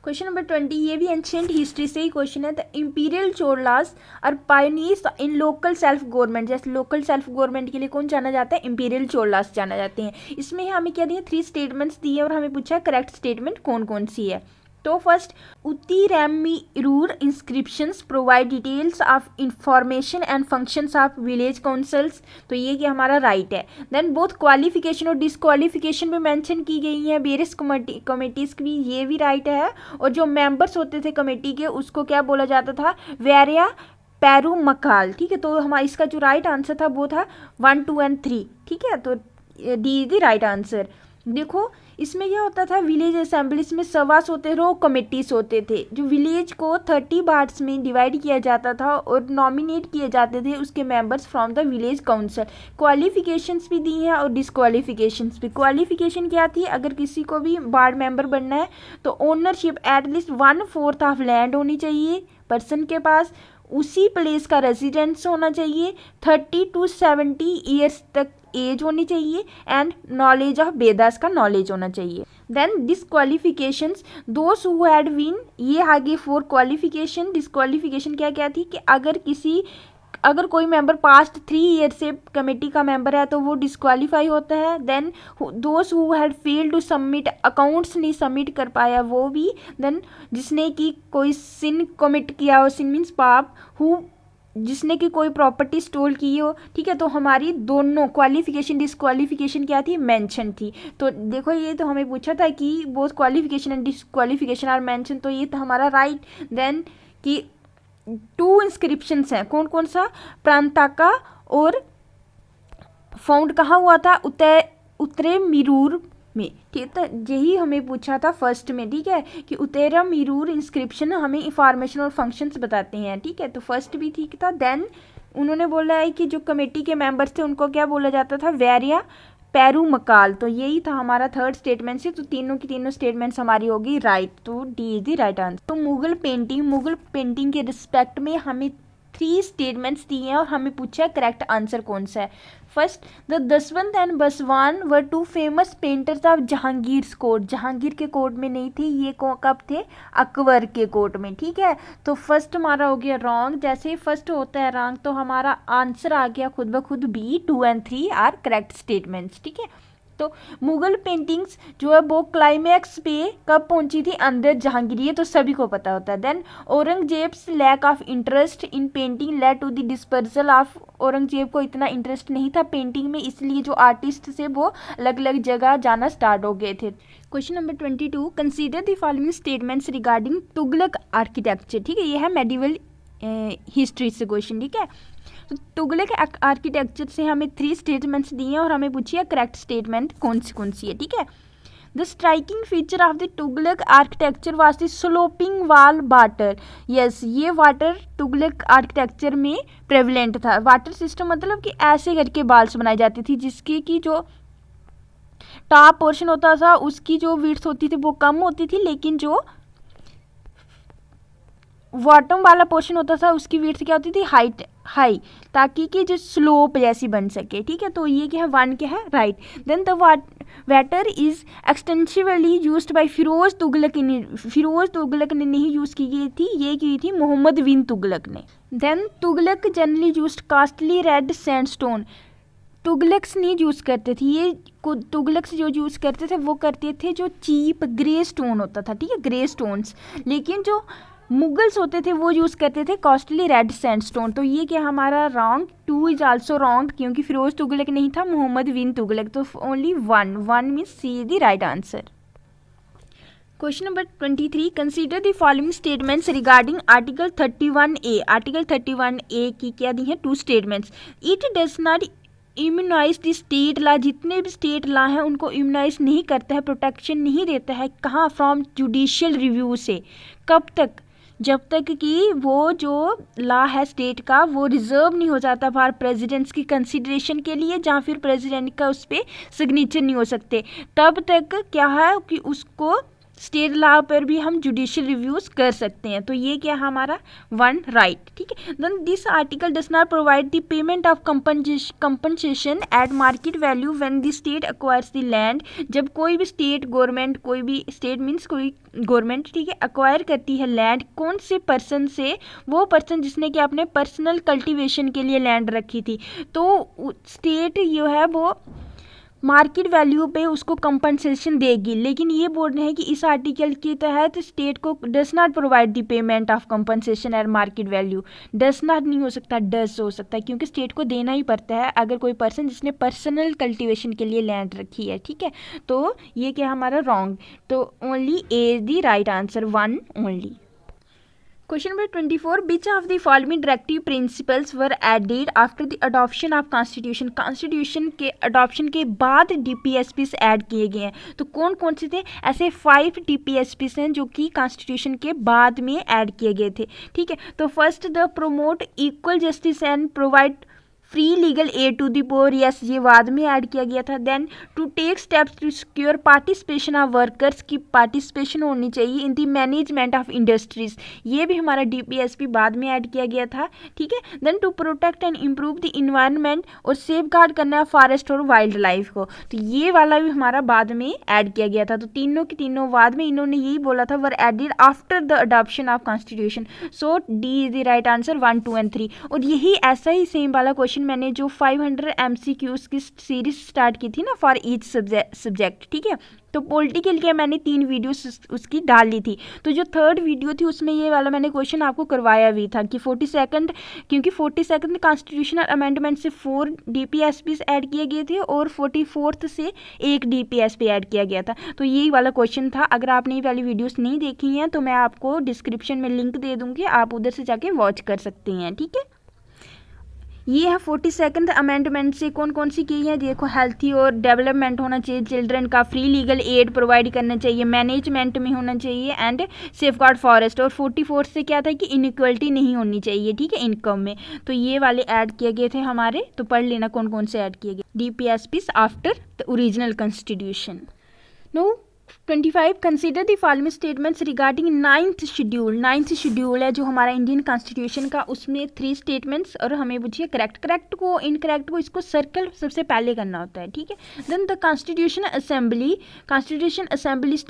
क्वेश्चन नंबर 20, ये भी एंशिएंट हिस्ट्री से ही क्वेश्चन है। The imperial Cholas are pioneers in local self government. जैसे लोकल सेल्फ गवर्नमेंट के लिए कौन जाना जाता है, इंपीरियल चोलास जाना जाते हैं। इसमें हमें क्या दिए 3 स्टेटमेंट्स दिए और हमें पूछा करेक्ट स्टेटमेंट कौन कौन सी है। तो first, Uthiramerur inscriptions provide details of information and functions of village councils. तो ये कि हमारा राइट है। देन बोथ क्वालिफिकेशन और डिसक्वालिफिकेशन में मेंशन की गई है वेरियस कमेटीज़ की, ये भी राइट है। और जो मेंबर्स होते थे कमेटी के उसको क्या बोला जाता था, वेरिया पेरुमकाल, ठीक है। तो हमारा इसका जो राइट आंसर था वो था 1, 2 एंड 3, ठीक है। तो D is the right answer. देखो इसमें क्या होता था, विलेज असेंबलीज में सवास होते थे, कमेटीज होते थे। जो विलेज को 30 पार्ट्स में डिवाइड किया जाता था और नॉमिनेट किए जाते थे उसके members from the village council. Qualifications भी दी हैं और डिसक्वालिफिकेशंस भी। क्वालिफिकेशन क्या थी, अगर किसी को भी वार्ड मेंबर बनना है तो ओनरशिप एटलीस्ट 1/4 ऑफ लैंड होनी चाहिए पर्सन के पास, उसी प्लेस का रेजिडेंस होना चाहिए, 30 to 70 ईयर्स तक एज होनी चाहिए एंड नॉलेज ऑफ वेदास का नॉलेज होना चाहिए। Then disqualifications, those who had been, ये आगे 4 क्वालिफिकेशन। डिसक्वालिफिकेशन क्या क्या थी कि अगर कोई मेंबर पास्ट 3 ईयर से कमेटी का मेंबर है तो वो डिस्क्वालीफाई होता है। Then those who had failed to submit, accounts नहीं सबमिट कर पाया वो भी। देन जिसने कि कोई सिन कमिट किया हो, सिन मीन्स पाप, जिसने कि कोई प्रॉपर्टी स्टोल की हो, ठीक है। तो हमारी दोनों क्वालिफिकेशन डिस्क्वालिफिकेशन क्या थी, मेंशन थी। तो देखो ये तो हमें पूछा था कि both qualification and disqualification are mention, तो ये तो हमारा राइट। देन कि 2 इंस्क्रिप्शंस हैं, कौन कौन सा, प्रांताका और फाउंड कहाँ हुआ था, उत्तरे मिरूर में, ठीक है। तो यही हमें पूछा था फर्स्ट में, ठीक है, कि उत्तरा मिरूर इंस्क्रिप्शन हमें इंफॉर्मेशन और फंक्शंस बताते हैं, ठीक है। तो फर्स्ट भी ठीक था। देन उन्होंने बोला है कि जो कमेटी के मेंबर्स थे उनको क्या बोला जाता था, वैरिया पेरुमकाल। तो यही था हमारा थर्ड स्टेटमेंट से। तो तीनों की तीनों स्टेटमेंट्स हमारी होगी राइट। तो D is the right answer. तो मुगल पेंटिंग के रिस्पेक्ट में हमें 3 स्टेटमेंट्स दिए हैं और हमें पूछा है करेक्ट आंसर कौन सा है। First, the Daswanth and Basawan were 2 famous painters of Jahangir court. Jahangir के कोर्ट में नहीं थी ये, कब थे, अकबर के कोर्ट में, ठीक है। तो फर्स्ट हमारा हो गया रॉन्ग। जैसे ही फर्स्ट होता है रॉन्ग तो हमारा आंसर आ गया खुद ब खुद B, 2 and 3 are correct statements, ठीक है। तो मुगल पेंटिंग्स जो है वो क्लाइमैक्स पे कब पहुंची थी, अंदर जहांगीर, ये तो सभी को पता होता है। Then Aurangzeb's lack of interest in painting led to the dispersal of, Aurangzeb को इतना इंटरेस्ट नहीं था पेंटिंग में, इसलिए जो आर्टिस्ट थे वो अलग अलग जगह जाना स्टार्ट हो गए थे। Question number 22, consider the following statements regarding Tughlaq architecture, ठीक है। ये है मेडिवल हिस्ट्री से क्वेश्चन, ठीक है। तो तुगलक आर्किटेक्चर से हमें 3 स्टेटमेंट्स दिए हैं और हमें पूछिए करेक्ट स्टेटमेंट कौन सी है, ठीक है। The striking feature of the Tughlaq architecture was the sloping wall water. Yes, ये वाटर तुगलक आर्किटेक्चर में प्रेवलेंट था। वाटर सिस्टम मतलब कि ऐसे करके बाल्स बनाई जाती थी जिसकी की जो टॉप पोर्शन होता था उसकी जो विड्थ होती थी वो कम होती थी, लेकिन जो बॉटम वाला पोर्शन होता था उसकी विड्थ क्या होती थी, हाई, ताकि कि जो स्लोप जैसी बन सके, ठीक है। तो ये क्या है, 1 क्या है, right. Then the water is extensively used by Firoz Tughlaq ने नहीं यूज की गई थी, ये की थी मोहम्मद बिन तुगलक ने। Then Tughlaq generally used costly red sandstone. Tughlaqs नहीं यूज़ करते थे, ये तुगलक्स जो यूज़ करते थे वो करते थे जो चीप ग्रे स्टोन होता था, ठीक है, ग्रे स्टोन्स। लेकिन जो मुगल्स होते थे वो यूज़ करते थे कॉस्टली रेड सैंडस्टोन। तो ये क्या हमारा रॉन्ग, 2 इज आल्सो रॉन्ग, क्योंकि फिरोज तुगलक नहीं था, मोहम्मद बिन तुगलक। तो only 1 means C is the right answer. Question number 23, consider the following statements regarding article 31A। Article 31A की क्या दी है, 2 statements. It does not immunise the state law, जितने भी स्टेट लॉ हैं उनको इम्यूनाइज नहीं करता है, प्रोटेक्शन नहीं देता है, कहाँ, फ्रॉम जुडिशियल रिव्यू से। कब तक, जब तक कि वो जो लॉ है स्टेट का वो रिजर्व नहीं हो जाता फॉर प्रेसिडेंट्स की कंसिडरेशन के लिए, जहाँ फिर प्रेसिडेंट का उस पर सिग्नेचर नहीं हो सकते, तब तक क्या है कि उसको स्टेट लॉ पर भी हम जुडिशियल रिव्यूज कर सकते हैं। तो ये क्या हमारा 1 राइट, ठीक है। Then this article does not provide the payment of compensation at market value when the state acquires the land. जब कोई भी स्टेट गवर्नमेंट, कोई भी स्टेट मीन्स कोई गवर्नमेंट, ठीक है, एक्वायर करती है लैंड कौन से पर्सन से, वो पर्सन जिसने कि अपने पर्सनल कल्टीवेशन के लिए लैंड रखी थी, तो स्टेट जो है वो मार्केट वैल्यू पे उसको कंपनसेशन देगी। लेकिन ये बोल रहे हैं कि इस आर्टिकल के तहत स्टेट को does not provide the payment of compensation at market value. Does not नहीं हो सकता, डज हो सकता है, क्योंकि स्टेट को देना ही पड़ता है अगर कोई पर्सन जिसने पर्सनल कल्टीवेशन के लिए लैंड रखी है, ठीक है। तो ये क्या हमारा रॉन्ग, तो only A is the right answer, 1 only. Question number 24, which of the following directive principles were added after the adoption of constitution. Constitution के अडॉप्शन के बाद डीपीएसपीस ऐड किए गए हैं, तो कौन कौन से थे? ऐसे 5 डीपीएसपीस हैं जो कि कॉन्स्टिट्यूशन के बाद में ऐड किए गए थे। ठीक है, तो first the promote equal justice and provide free legal aid to the poor, yes ये बाद में ऐड किया गया था। Then to take steps to secure participation of workers की पार्टिसिपेशन होनी चाहिए in the management of industries, ये भी हमारा डीपीएसपी बाद में ऐड किया गया था। ठीक है, then to protect and improve the environment और सेफ गार्ड करना है फॉरेस्ट और वाइल्ड लाइफ को, तो ये वाला भी हमारा बाद में ऐड किया गया था। तो तीनों की तीनों बाद में इन्होंने यही बोला था were added after the adoption of constitution, so D is the right answer 1, 2 and 3। और यही ऐसा ही सेम वाला क्वेश्चन मैंने जो 500 MCQs की सीरीज स्टार्ट की थी ना फॉर ईच सब्जेक्ट, ठीक है, तो पॉलिटिकल के मैंने 3 वीडियोस उसकी डाल ली थी, तो जो 3rd वीडियो थी उसमें ये वाला मैंने क्वेश्चन आपको करवाया भी था कि 42nd, क्योंकि 42nd कॉन्स्टिट्यूशनल अमेंडमेंट से 4 DPSPs ऐड किए गए थे और 44th से 1 DPSP ऐड किया गया था, तो यही वाला क्वेश्चन था। अगर आपने ये वाली वीडियोस नहीं देखी हैं तो मैं आपको डिस्क्रिप्शन में लिंक दे दूँगी, आप उधर से जाके वॉच कर सकते हैं। ठीक है, ये है 42nd अमेंडमेंट से कौन कौन सी की है, देखो हेल्थी और डेवलपमेंट होना चाहिए चिल्ड्रन का, फ्री लीगल एड प्रोवाइड करना चाहिए, मैनेजमेंट में होना चाहिए एंड सेफ गार्ड फॉरेस्ट, और 44 से क्या था कि इनइक्वलिटी नहीं होनी चाहिए, ठीक है, इनकम में, तो ये वाले ऐड किए गए थे हमारे, तो पढ़ लेना कौन कौन से ऐड किए गए DPSPs after the original constitution. No 25, consider the following statements regarding 9th schedule. 9th schedule है जो हमारा इंडियन कॉन्स्टिट्यूशन का, उसमें 3 स्टेटमेंट्स और हमें पूछिए करेक्ट को इनकरेक्ट को इसको सर्कल सबसे पहले करना होता है। ठीक है, देन द कॉन्स्टिट्यूशन असेंबली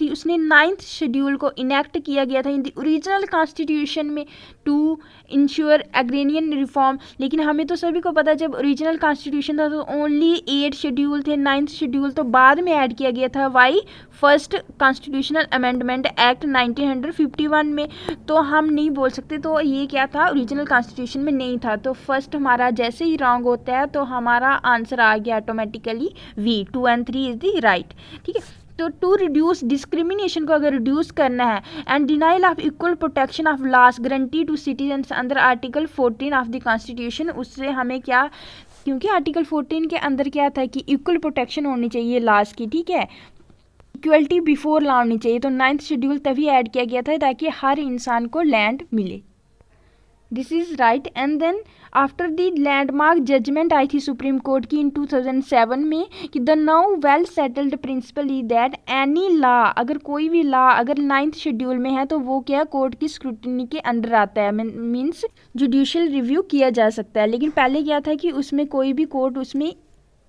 थी, उसने 9th शेड्यूल को इनेक्ट किया गया था इन द ओरिजिनल कॉन्स्टिट्यूशन में टू इंश्योर एग्रेरियन रिफॉर्म, लेकिन हमें तो सभी को पता जब ओरिजिनल कॉन्स्टिट्यूशन था तो ओनली 8 शेड्यूल थे, 9th शेड्यूल तो बाद में ऐड किया गया था। Why? First constitutional amendment act 1951 में, तो हम नहीं बोल सकते, तो ये क्या था ओरिजिनल कॉन्स्टिट्यूशन में नहीं था, तो फर्स्ट हमारा जैसे ही रॉन्ग होता है तो हमारा आंसर आ गया automatically B, 2 and 3 is the right. ठीक है, तो टू रिड्यूस डिस्क्रिमिनेशन को अगर रिड्यूस करना है and denial of equal protection of laws guarantee to citizens under article 14 of the constitution, उससे हमें क्या, क्योंकि आर्टिकल 14 के अंदर क्या था कि इक्वल प्रोटेक्शन होनी चाहिए लॉस की, ठीक है, इक्वलिटी बिफोर लॉ होनी चाहिए, तो 9th शेड्यूल तभी ऐड किया गया था ताकि हर इंसान को लैंड मिले, this is right. And then after the landmark judgement आई थी सुप्रीम कोर्ट की इन 2007 में कि the now well settled principle is that any law, अगर कोई भी लॉ अगर 9th शेड्यूल में है तो वो क्या कोर्ट की स्क्रूटनी के अंडर आता है, मीन्स जुडिशियल रिव्यू किया जा सकता है, लेकिन पहले क्या था कि उसमें कोई भी कोर्ट उसमें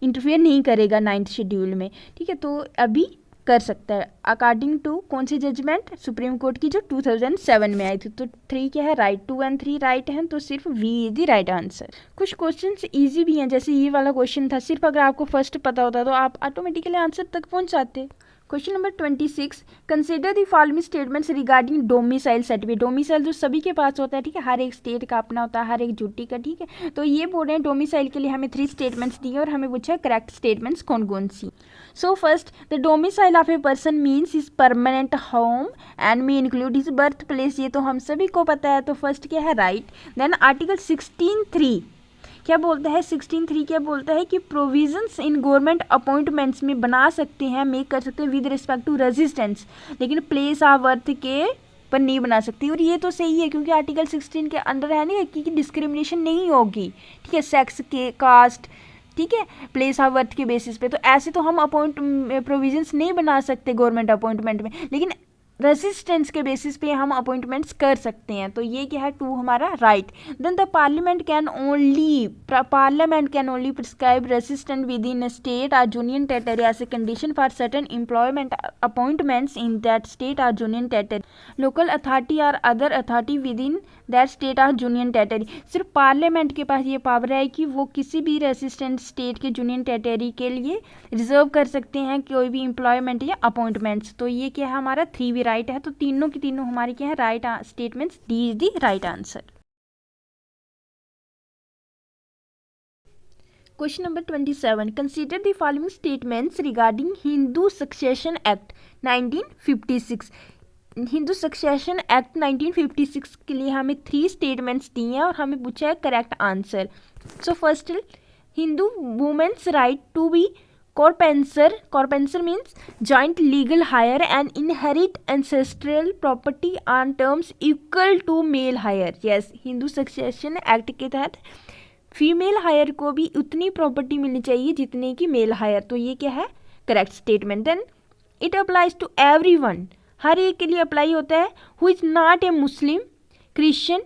इंटरफेयर नहीं करेगा 9th शेड्यूल में। ठीक है, तो अभी कर सकता है अकॉर्डिंग टू कौन सी जजमेंट, सुप्रीम कोर्ट की जो 2007 में आई थी, तो 3 क्या है राइट, 2 एंड 3 राइट हैं, तो सिर्फ B is the right answer. कुछ क्वेश्चंस इजी भी हैं, जैसे ये वाला क्वेश्चन था, सिर्फ अगर आपको फर्स्ट पता होता तो आप ऑटोमेटिकली आंसर तक पहुंच जाते। Question number 26, consider the following statements regarding domicile certificate. Domicile जो सभी के पास होता है, ठीक है, हर एक स्टेट का अपना होता है, हर एक यूटी का, ठीक है, तो ये बोल रहे हैं डोमिसाइल के लिए हमें 3 स्टेटमेंट्स दिए और हमें पूछा करेक्ट स्टेटमेंट्स कौन कौन सी। So first, the domicile of a person means is permanent home and may include his birth place, ये तो हम सभी को पता है, तो फर्स्ट क्या है राइट। देन आर्टिकल 16(3) क्या बोलता है, 16(3) क्या बोलता है कि प्रोविजंस इन गवर्नमेंट अपॉइंटमेंट्स में बना सकते हैं, मेक कर सकते हैं विद रिस्पेक्ट टू रेजिस्टेंस, लेकिन प्लेस ऑफ बर्थ के पर नहीं बना सकती, और ये तो सही है क्योंकि आर्टिकल 16 के अंडर है नहीं कि डिस्क्रिमिनेशन नहीं होगी, ठीक है, सेक्स के, कास्ट, ठीक है, प्लेस ऑफ बर्थ के बेसिस पे, तो ऐसे तो हम प्रोविजंस नहीं बना सकते गवर्नमेंट अपॉइंटमेंट में, लेकिन रेजिस्टेंस के बेसिस पे हम अपॉइंटमेंट्स कर सकते हैं, तो ये क्या है 2 हमारा right. Then the parliament can only prescribe residence within state और union territory as a condition for certain employment appointments in that state और यूनियन टेरिटरी, लोकल अथॉरिटी और other authority within that state और यूनियन टेरिटरी। सिर्फ पार्लियामेंट के पास ये पावर है कि वो किसी भी रेजिस्टेंट स्टेट के यूनियन टेरिटरी के लिए रिजर्व कर सकते हैं कोई भी एम्प्लॉयमेंट या अपॉइंटमेंट्स, तो ये क्या है हमारा 3 भी राइट है, तो तीनों की तीनों हमारी क्या है right statements, D is the right answer. Question number 27, consider the following statements regarding Hindu succession act 1956। Hindu succession act 1956 के लिए हमें 3 स्टेटमेंट्स दी हैं और हमें पूछा है correct answer. So first, Hindu women's right to be coparcener means joint legal heir and inherit ancestral property on terms equal to male heir. Yes, Hindu succession act के तहत फीमेल हायर को भी उतनी प्रॉपर्टी मिलनी चाहिए जितने की मेल हायर। तो ये क्या है, correct statement. Then it applies to everyone, हर एक के लिए अप्लाई होता है, who is not a Muslim, Christian,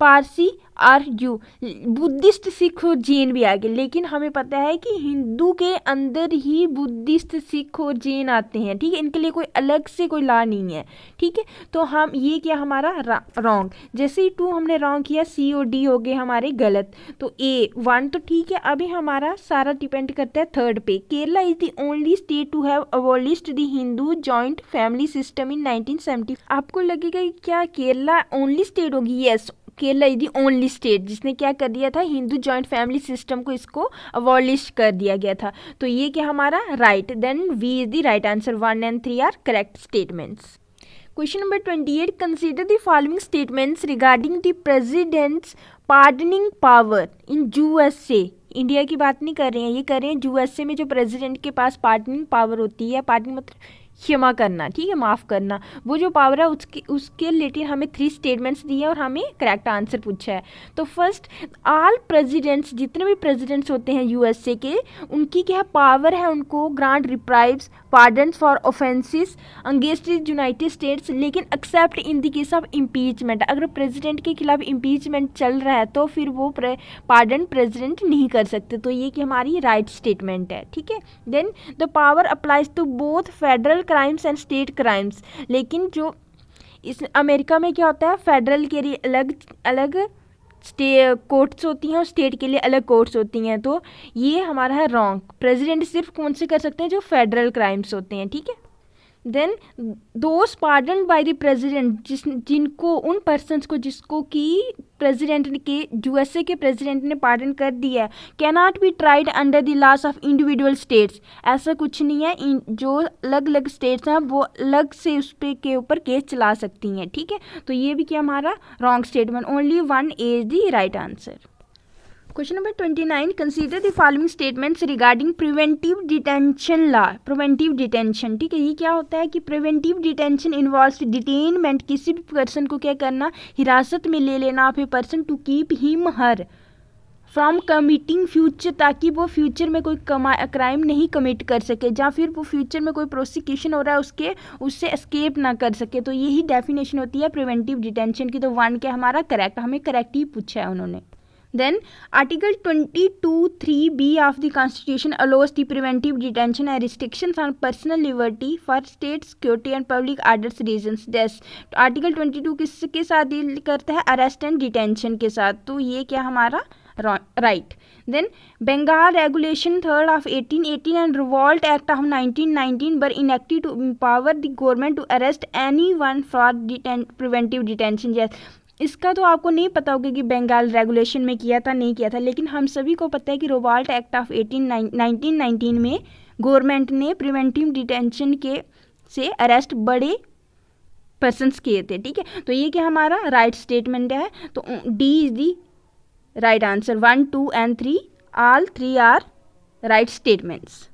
Parsi or Jew, Buddhist, Sikh और जैन भी आ गए। लेकिन हमें पता है कि हिंदू के अंदर ही बुद्धिस्ट, सिख और जैन आते हैं, ठीक है, इनके लिए कोई अलग से कोई लॉ नहीं है, ठीक है। तो हम ये क्या हमारा रॉन्ग, जैसे ही 2 हमने रॉन्ग किया, सी और डी हो गए हमारे गलत। तो ए 1 तो ठीक है। अभी हमारा सारा डिपेंड करता है थर्ड पे। Kerala is the only state to have abolished the Hindu joint family system in 1970। आपको लगेगा कि क्या केरला ओनली स्टेट होगी? Yes, Kerala is the only state जिसने क्या कर दिया था, हिंदू जॉइंट फैमिली सिस्टम को इसको अबॉलिश कर दिया गया था। तो ये क्या हमारा right, then B is the right answer. 1 and 3 are correct statements. Question number 28, consider the following statements regarding the president's pardoning power in USA. India की बात नहीं कर रहे हैं, ये कर रहे हैं यूएसए में जो प्रेसिडेंट के पास पार्डनिंग पावर होती है, पार्डनिंग मतलब क्षमा करना, ठीक है, माफ़ करना, वो जो पावर है उसके रिलेटेड हमें 3 स्टेटमेंट्स दिए और हमें करेक्ट आंसर पूछा है। तो फर्स्ट, ऑल प्रेसिडेंट्स, जितने भी प्रेसिडेंट्स होते हैं यूएसए के, उनकी क्या पावर है, उनको grant reprieves pardons for offences against United States, लेकिन except in the case of impeachment. अगर प्रेसिडेंट के खिलाफ इम्पीचमेंट चल रहा है तो फिर वो पार्डन प्रेसिडेंट नहीं कर सकते। तो ये कि हमारी राइट स्टेटमेंट है, ठीक है। Then the power applies to both federal crimes and state crimes. लेकिन जो इस अमेरिका में क्या होता है, फेडरल के लिए अलग अलग कोर्ट्स होती हैं और स्टेट के लिए अलग कोर्ट्स होती हैं। तो ये हमारा है रॉन्ग, प्रेसिडेंट सिर्फ कौन से कर सकते हैं, जो फेडरल क्राइम्स होते हैं, ठीक है। Then those pardon by the president, जिनको उन पर्सनस को जिसको कि प्रेसिडेंट के यूएसए के प्रेसिडेंट ने पार्डन कर दिया है, cannot be tried under the loss of individual states. ऐसा कुछ नहीं है, जो अलग अलग स्टेट्स हैं वो अलग से उस पे के ऊपर केस चला सकती हैं, ठीक है। तो ये भी क्या हमारा wrong statement, only 1 is the right answer. Question number 29, consider the following statements regarding preventive detention law. Preventive detention, ठीक है, ये क्या होता है कि प्रिवेंटिव डिटेंशन इन्वॉल्व्स डिटेनमेंट, किसी भी पर्सन को क्या करना, हिरासत में ले लेना of a person to keep him her from committing future, ताकि वो फ्यूचर में कोई क्राइम नहीं कमिट कर सके, या फिर वो फ्यूचर में कोई प्रोसिक्यूशन हो रहा है उससे एस्केप ना कर सके। तो यही डेफिनेशन होती है प्रिवेंटिव डिटेंशन की। तो 1 क्या हमारा करेक्ट, हमें करेक्ट ही पूछा है उन्होंने। Then Article 22(3)(b) of the Constitution allows the preventive detention and restrictions on personal liberty for state security and public order reasons. Thus, Article 22 किसके साथ डील करता है, अरेस्ट एंड डिटेंशन के साथ। तो ये क्या हमारा right. Then Bengal Regulation 3rd of 1818 and Revolt Act of 1919 were enacted to empower the government to arrest anyone for preventive detention. Yes, इसका तो आपको नहीं पता होगा कि बंगाल रेगुलेशन में किया था नहीं किया था, लेकिन हम सभी को पता है कि रिवॉल्ट एक्ट ऑफ 1919 में गवर्नमेंट ने प्रिवेंटिव डिटेंशन के से अरेस्ट बड़े पर्सन्स किए थे, ठीक है। तो ये क्या हमारा राइट स्टेटमेंट है। तो D is the right answer. 1, 2 and 3 all 3 are right statements.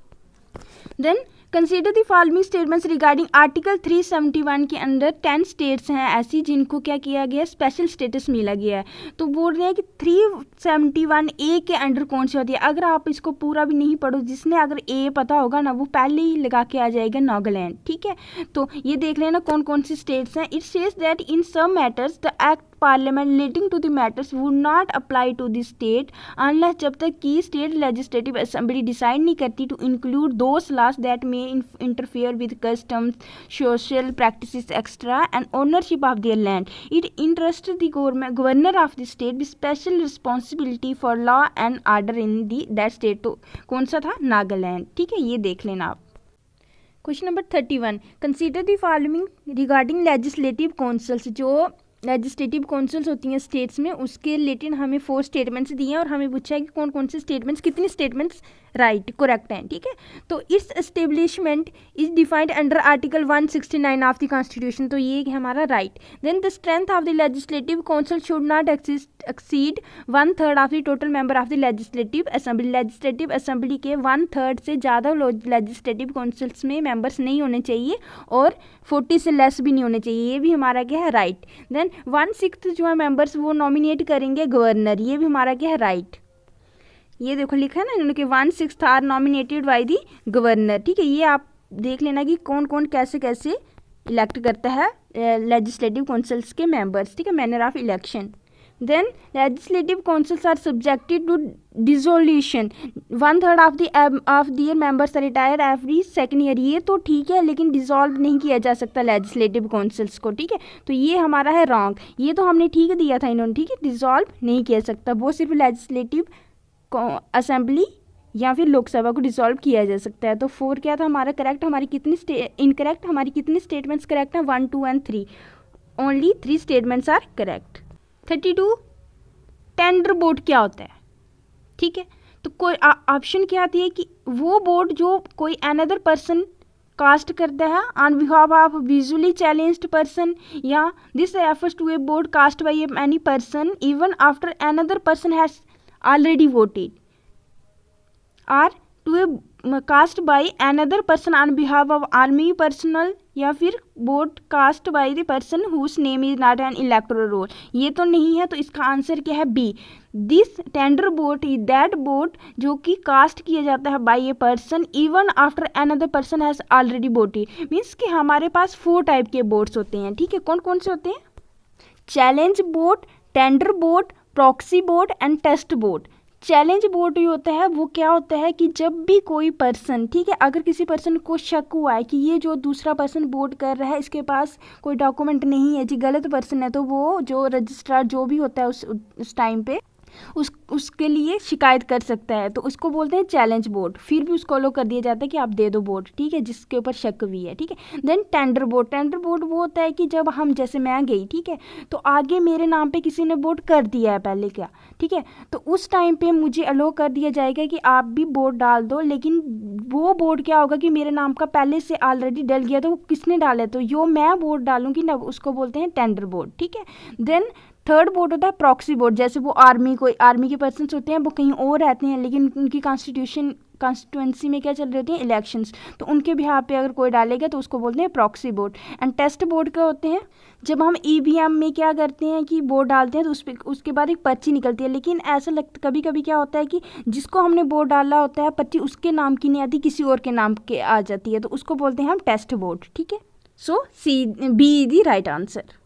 Then consider the following statements regarding article 371 के अंदर 10 स्टेट्स हैं ऐसी जिनको क्या किया गया, स्पेशल स्टेटस मिला गया है। तो बोल रहे हैं कि 371A के अंडर कौन सी होती है। अगर आप इसको पूरा भी नहीं पढ़ो, जिसने अगर ए पता होगा ना वो पहले ही लगा के आ जाएगा नागालैंड, ठीक है। तो ये देख लेना कौन कौन सी स्टेट्स हैं। It says that in some matters the act parliament relating to the matters would not apply to the state unless, जब तक कि स्टेट लेजिस्लेटिव असेंबली डिसाइड नहीं करती to include those laws that may interfere with customs, social practices extra and ownership of their land. It interest the governor of the state with special responsibility for law and order in that state. तो कौन सा था, नागालैंड, ठीक है, ये देख लेना आप। Question number 31, consider the following regarding legislative councils. जो लेजिस्लेटिव काउंसिल्स होती हैं स्टेट्स में, उसके रिलेटेड हमें 4 स्टेटमेंट्स दिए हैं और हमें पूछा है कि कौन कौन से स्टेटमेंट्स, कितनी स्टेटमेंट्स राइट करेक्ट हैं, ठीक है। तो इस establishment is defined under article 169 of the constitution, तो ये है हमारा right. Then the strength of the legislative council should not exceed 1/3 of the total member of the legislative assembly. Legislative assembly के 1/3 से ज़्यादा लेजिस्लेटिव काउंसिल्स में मेंबर्स नहीं होने चाहिए और 40 से लेस भी नहीं होने चाहिए, ये भी हमारा क्या है राइट। देन 1/6 जो है मेंबर्स वो नॉमिनेट करेंगे गवर्नर, ये भी हमारा क्या है राइट। ये देखो लिखा है ना इन्होंने कि 1/6 are nominated by the governor, ठीक है। ये आप देख लेना कि कौन कौन कैसे कैसे इलेक्ट करता है लेजिस्लेटिव काउंसिल्स के मेंबर्स, ठीक है, manner of election. Then legislative councils are subjected to dissolution, 1/3 of their members retire every second year. ये तो ठीक है, लेकिन डिसॉल्व नहीं किया जा सकता लेजिस्लेटिव काउंसिल्स को, ठीक है। तो ये हमारा है रॉन्ग, ये तो हमने ठीक दिया था इन्होंने, ठीक है, डिसॉल्व नहीं किया सकता, वो सिर्फ लेजिस्लेटिव असेंबली या फिर लोकसभा को डिसॉल्व किया जा सकता है। तो 4 क्या था हमारा करेक्ट, हमारी कितनी इनकरेक्ट, हमारी कितनी स्टेटमेंट्स करेक्ट हैं 1, 2 and 3, only 3 statements are correct. 32 tender vote क्या होता है, ठीक है। तो कोई ऑप्शन क्या आती है कि वो वोट जो कोई अनदर पर्सन कास्ट करता है on behalf of visually challenged person, या this refers to a vote cast by any person even after another person has already voted, or to a cast by another person on behalf of army personnel, या फिर vote cast by the person whose name is not an electoral roll. ये तो नहीं है, तो इसका आंसर क्या है B. This tender vote is that vote जो कि कास्ट किया जाता है by a person even after another person has already voted. Means कि हमारे पास 4 टाइप के वोट्स होते हैं, ठीक है। कौन कौन से होते हैं, challenge vote, tender vote, proxy vote and test vote. Challenge vote जो होता है वो क्या होता है कि जब भी कोई पर्सन, ठीक है, अगर किसी पर्सन को शक हुआ है कि ये जो दूसरा पर्सन वोट कर रहा है इसके पास कोई डॉक्यूमेंट नहीं है, जी गलत पर्सन है, तो वो जो रजिस्ट्रार जो भी होता है उस टाइम पे उसके लिए शिकायत कर सकता है, तो उसको बोलते हैं चैलेंज वोट। फिर भी उसको अलो कर दिया जाता है कि आप दे दो वोट, ठीक है, जिसके ऊपर शक भी है, ठीक है। Then tender vote, tender vote वो होता है कि जब हम, जैसे मैं गई, ठीक है, तो आगे मेरे नाम पे किसी ने वोट कर दिया है पहले क्या, ठीक है, तो उस टाइम पे मुझे अलो कर दिया जाएगा कि आप भी वोट डाल दो, लेकिन वो वोट क्या होगा कि मेरे नाम का पहले से ऑलरेडी डल गया, तो वो किसने डाला है, तो जो मैं वोट डालूंगी ना उसको बोलते हैं टेंडर वोट, ठीक है। देन थर्ड वोट होता है प्रॉक्सी वोट, जैसे वो आर्मी के पर्सन्स होते हैं, वो कहीं और रहते हैं लेकिन उनकी कॉन्स्टिट्यूएंसी में क्या चल रही होती है, इलेक्शंस, तो उनके बिहाफ पे अगर कोई डालेगा तो उसको बोलते हैं proxy vote. And test vote क्या होते हैं, जब हम ईवीएम में क्या करते हैं कि वोट डालते हैं तो उसके बाद एक पर्ची निकलती है, लेकिन ऐसा लगता कभी कभी क्या होता है कि जिसको हमने वोट डाला होता है पर्ची उसके नाम की नहीं आती, किसी और के नाम के आ जाती है, तो उसको बोलते हैं हम टेस्ट वोट, ठीक है। So C B is the right answer.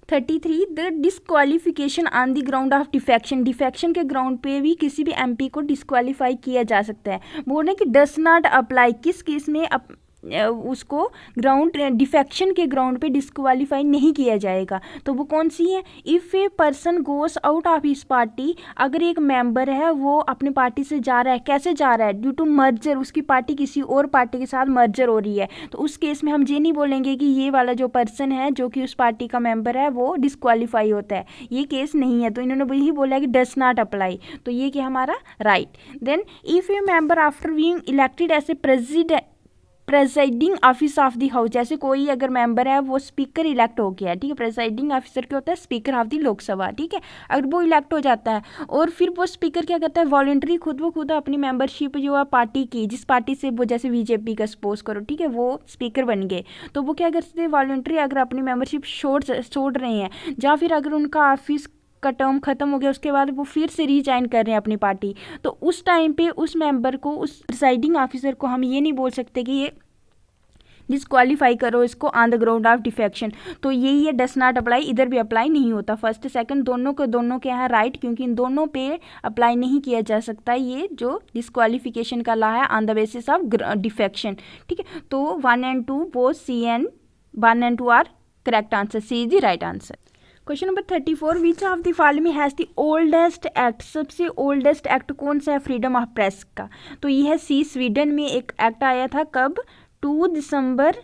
33 the disqualification on the ground of defection, defection के ग्राउंड पे भी किसी भी एमपी को डिस्क्वालीफाई किया जा सकता है। बोल रहे हैं कि डस नॉट अप्लाई, किस केस में उसको ग्राउंड डिफेक्शन के ग्राउंड पे डिस्क्वालीफाई नहीं किया जाएगा, तो वो कौन सी है, if a person goes out of his party, अगर एक मेंबर है वो अपनी पार्टी से जा रहा है, कैसे जा रहा है, ड्यू टू मर्जर, उसकी पार्टी किसी और पार्टी के साथ मर्जर हो रही है, तो उस केस में हम ये नहीं बोलेंगे कि ये वाला जो पर्सन है जो कि उस पार्टी का मेंबर है वो डिस्क्वालीफाई होता है, ये केस नहीं है, तो इन्होंने वही बोला कि डस नॉट अप्लाई, तो ये क्या हमारा right. Then if a member after being elected as a presiding office of the house, जैसे कोई अगर मेंबर है वो स्पीकर इलेक्ट हो गया, ठीक है, प्रेसाइडिंग ऑफिसर क्या होता है, स्पीकर ऑफ द लोकसभा, ठीक है, अगर वो इलेक्ट हो जाता है और फिर वो स्पीकर क्या करता है, वॉलंटरी खुद अपनी मेंबरशिप जो है पार्टी की, जिस पार्टी से वो, जैसे बीजेपी का सपोज करो, ठीक है, वो स्पीकर बन गए, तो वो क्या करते हैं, वॉलंटरी अगर अपनी मेंबरशिप छोड़ रहे हैं, या फिर अगर उनका ऑफिस का टर्म खत्म हो गया उसके बाद वो फिर से रीजॉइन कर रहे हैं अपनी पार्टी, तो उस टाइम पे उस मेंबर को, उस प्रिसाइडिंग ऑफिसर को हम ये नहीं बोल सकते कि ये डिस्क्वालीफाई करो इसको on the ground of defection, तो यही है डस नॉट अप्लाई, इधर भी अप्लाई नहीं होता, फर्स्ट सेकंड दोनों के यहाँ राइट, क्योंकि इन दोनों पे अप्लाई नहीं किया जा सकता ये जो डिस्क्वालिफिकेशन का लॉ है on the basis of defection, ठीक है। तो 1 and 2 both C and 1 and 2 are correct answer, C is the right answer. Question number 34 which of the following has the oldest act, सबसे ओल्डेस्ट एक्ट कौन सा है फ्रीडम ऑफ प्रेस का, तो ये है सी, स्वीडन में एक एक्ट आया था, कब, 2 दिसंबर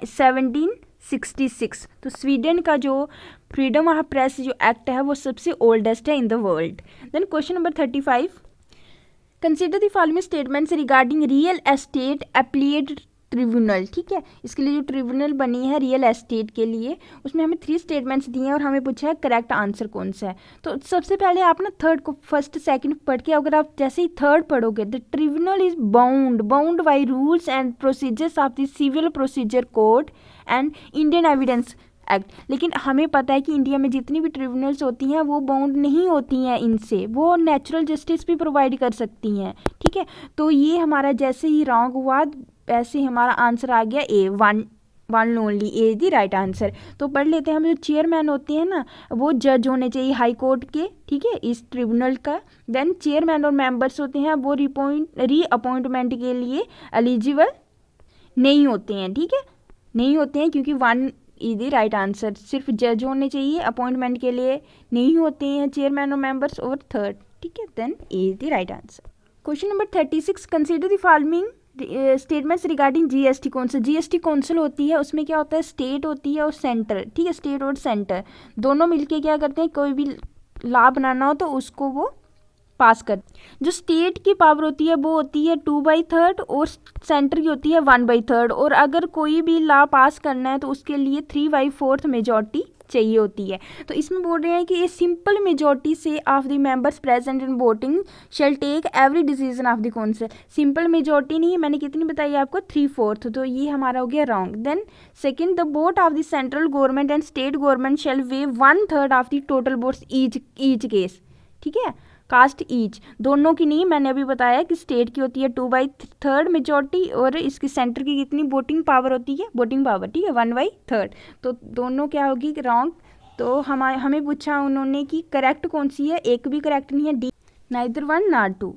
17 1866। तो स्वीडन का जो फ्रीडम ऑफ प्रेस जो एक्ट है वो सबसे ओल्डेस्ट है in the world. Then question number 35, consider the following statements regarding real estate appellate tribunal. ठीक है, इसके लिए जो ट्रिब्यूनल बनी है रियल एस्टेट के लिए, उसमें हमें 3 स्टेटमेंट्स दिए हैं और हमें पूछा है करेक्ट आंसर कौन सा है। तो सबसे पहले आप ना थर्ड को फर्स्ट सेकंड पढ़ के, अगर आप जैसे ही थर्ड पढ़ोगे, the tribunal is bound by rules and procedures of the civil procedure code and Indian evidence act. लेकिन हमें पता है कि इंडिया में जितनी भी ट्रिब्यूनल्स होती हैं वो बाउंड नहीं होती हैं इनसे, वो नेचुरल जस्टिस भी प्रोवाइड कर सकती हैं। ठीक है, तो ये हमारा जैसे ही रॉन्ग हुआ ऐसे ही हमारा आंसर आ गया ए, वन ओनली ए दी राइट आंसर। तो पढ़ लेते हैं, हम जो चेयरमैन होते हैं ना वो जज होने चाहिए हाई कोर्ट के, ठीक है, इस ट्रिब्यूनल का। देन चेयरमैन और मेंबर्स होते हैं वो रीअपॉइंटमेंट के लिए एलिजिबल नहीं होते हैं। ठीक है, नहीं होते हैं क्योंकि one is the right answer. सिर्फ जज होने चाहिए, अपॉइंटमेंट के लिए नहीं होते हैं चेयरमैन और मेंबर्स। और थर्ड, ठीक है, then A is the right answer. Question number 36, consider the following statements regarding GST council. GST council होती है, उसमें क्या होता है, स्टेट होती है और सेंटर। ठीक है, स्टेट और सेंटर दोनों मिलके क्या करते हैं, कोई भी लॉ बनाना हो तो उसको वो पास कर। जो स्टेट की पावर होती है वो होती है 2/3 और सेंटर की होती है 1/3। और अगर कोई भी लॉ पास करना है तो उसके लिए 3/4 मेजॉरिटी चाहिए होती है। तो इसमें बोल रहे हैं कि ये सिंपल मेजॉरिटी से of the members present in voting shall take every decision of the council. Simple majority नहीं है, मैंने कितनी बताई आपको, 3/4, तो ये हमारा हो गया wrong. Then second, the vote of the central government and state government shall weigh 1/3 of the total votes each case. ठीक है, कास्ट ईच, दोनों की नहीं, मैंने अभी बताया कि स्टेट की होती है 2/3 मेजॉरिटी और इसकी सेंटर की कितनी वोटिंग पावर होती है, वोटिंग पावर, ठीक है, 1/3। तो दोनों क्या होगी, रॉन्ग। तो हमें पूछा उन्होंने कि करेक्ट कौन सी है, एक भी करेक्ट नहीं है, D, neither 1 nor 2।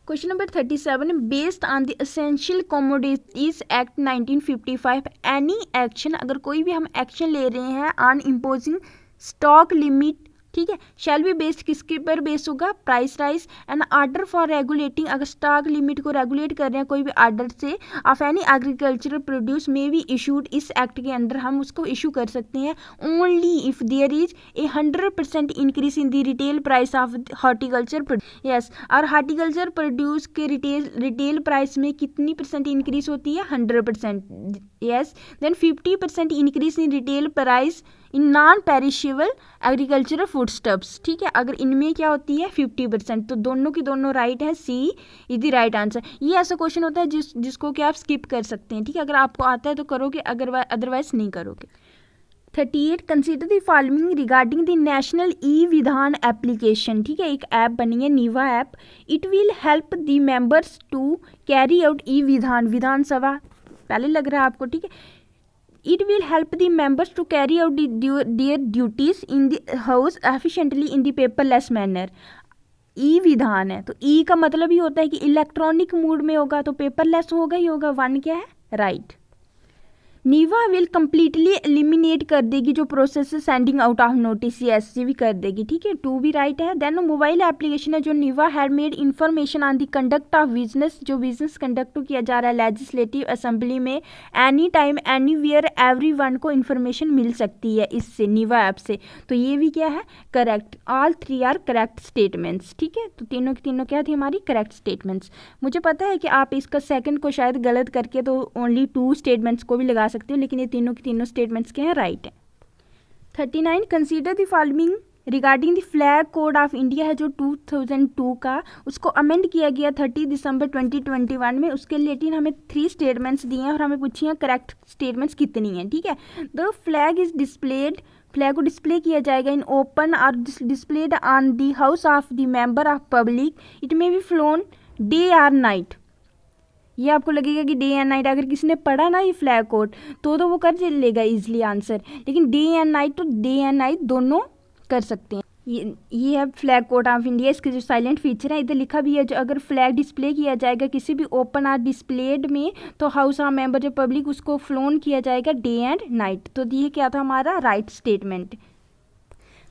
Question number 37, based on the essential commodities act 1955 any action, अगर कोई भी हम एक्शन ले रहे हैं ऑन इम्पोजिंग स्टॉक लिमिट, ठीक है, शैल बी बेस्ड किसके पर बेस होगा, price rise and order for regulating, अगर स्टॉक लिमिट को रेगुलेट कर रहे हैं कोई भी ऑर्डर से, ऑफ एनी एग्रीकल्चरल प्रोड्यूस में भी इशूड, इस एक्ट के अंडर हम उसको इशू कर सकते हैं only if there is a 100% increase in the retail price of horticulture produce. Yes, और हॉर्टिकल्चर प्रोड्यूस के रिटेल प्राइस में कितनी % इंक्रीज होती है, 100%। Yes, then 50% increase in retail price in non perishable agricultural food stuffs. ठीक है, अगर इनमें क्या होती है 50%, तो दोनों की दोनों राइट है, सी इज द राइट आंसर। ये ऐसा क्वेश्चन होता है जिसको कि आप स्किप कर सकते हैं। ठीक है, अगर आपको आता है तो करोगे, अदरवाइज नहीं करोगे। 38, consider the following regarding the national e Vidhan application. ठीक है, एक ऐप बनी है NeVA app, it will help the members to carry out e Vidhan Sabha पहले लग रहा है आपको। ठीक है, it will help the members to carry out their duties in the house efficiently in the paperless manner। ई विधान है तो ई का मतलब ही होता है कि इलेक्ट्रॉनिक मोड में होगा, तो पेपरलेस होगा ही होगा, 1 क्या है, राइट। नीवा विल कम्प्लीटली एलिमिनेट कर देगी जो प्रोसेस है sending out of notice, yes ये भी कर देगी। ठीक है, 2 भी राइट है। देन मोबाइल एप्लीकेशन है जो NeVA had made information on the conduct of business, जो बिजनेस कंडक्ट किया जा रहा है लेजिस्लेटिव असेंबली में, एनी टाइम एनीवेयर एवरीवन को इन्फॉर्मेशन मिल सकती है इससे, नीवा ऐप से। तो ये भी क्या है, correct, all 3 are correct statements. ठीक है, तो तीनों की तीनों क्या थी हमारी, करेक्ट स्टेटमेंट्स। मुझे पता है कि आप इसका सेकंड को शायद गलत करके तो ओनली 2 स्टेटमेंट्स को भी लगा सकते हो, लेकिन ये तीनों की तीनों स्टेटमेंट्स के हैं, राइट है। 39, consider the following regarding the flag code of India है जो 2002 का, उसको अमेंड किया गया 30 दिसंबर 2021 में। उसके रिलेटेड हमें 3 स्टेटमेंट्स दिए हैं और हमें पूछी हैं करेक्ट स्टेटमेंट्स कितनी हैं। ठीक है, the flag is displayed, flag को डिस्प्ले किया जाएगा इन ओपन और displayed on the house of the member of public, it may be phloem day और नाइट। ये आपको लगेगा कि डे एंड नाइट, अगर किसी ने पढ़ा ना ये फ्लैग कोड तो वो कर लेगा इजीली आंसर, लेकिन डे एंड नाइट तो डे एंड नाइट दोनों कर सकते हैं। ये है फ्लैग कोड ऑफ इंडिया, इसके जो साइलेंट फीचर है इधर लिखा भी है, जो अगर फ्लैग डिस्प्ले किया जाएगा किसी भी ओपन और डिस्प्लेड में तो हाउस ऑफ मेंबर जो पब्लिक उसको फ्लोन किया जाएगा डे एंड नाइट। तो ये क्या था हमारा right statement.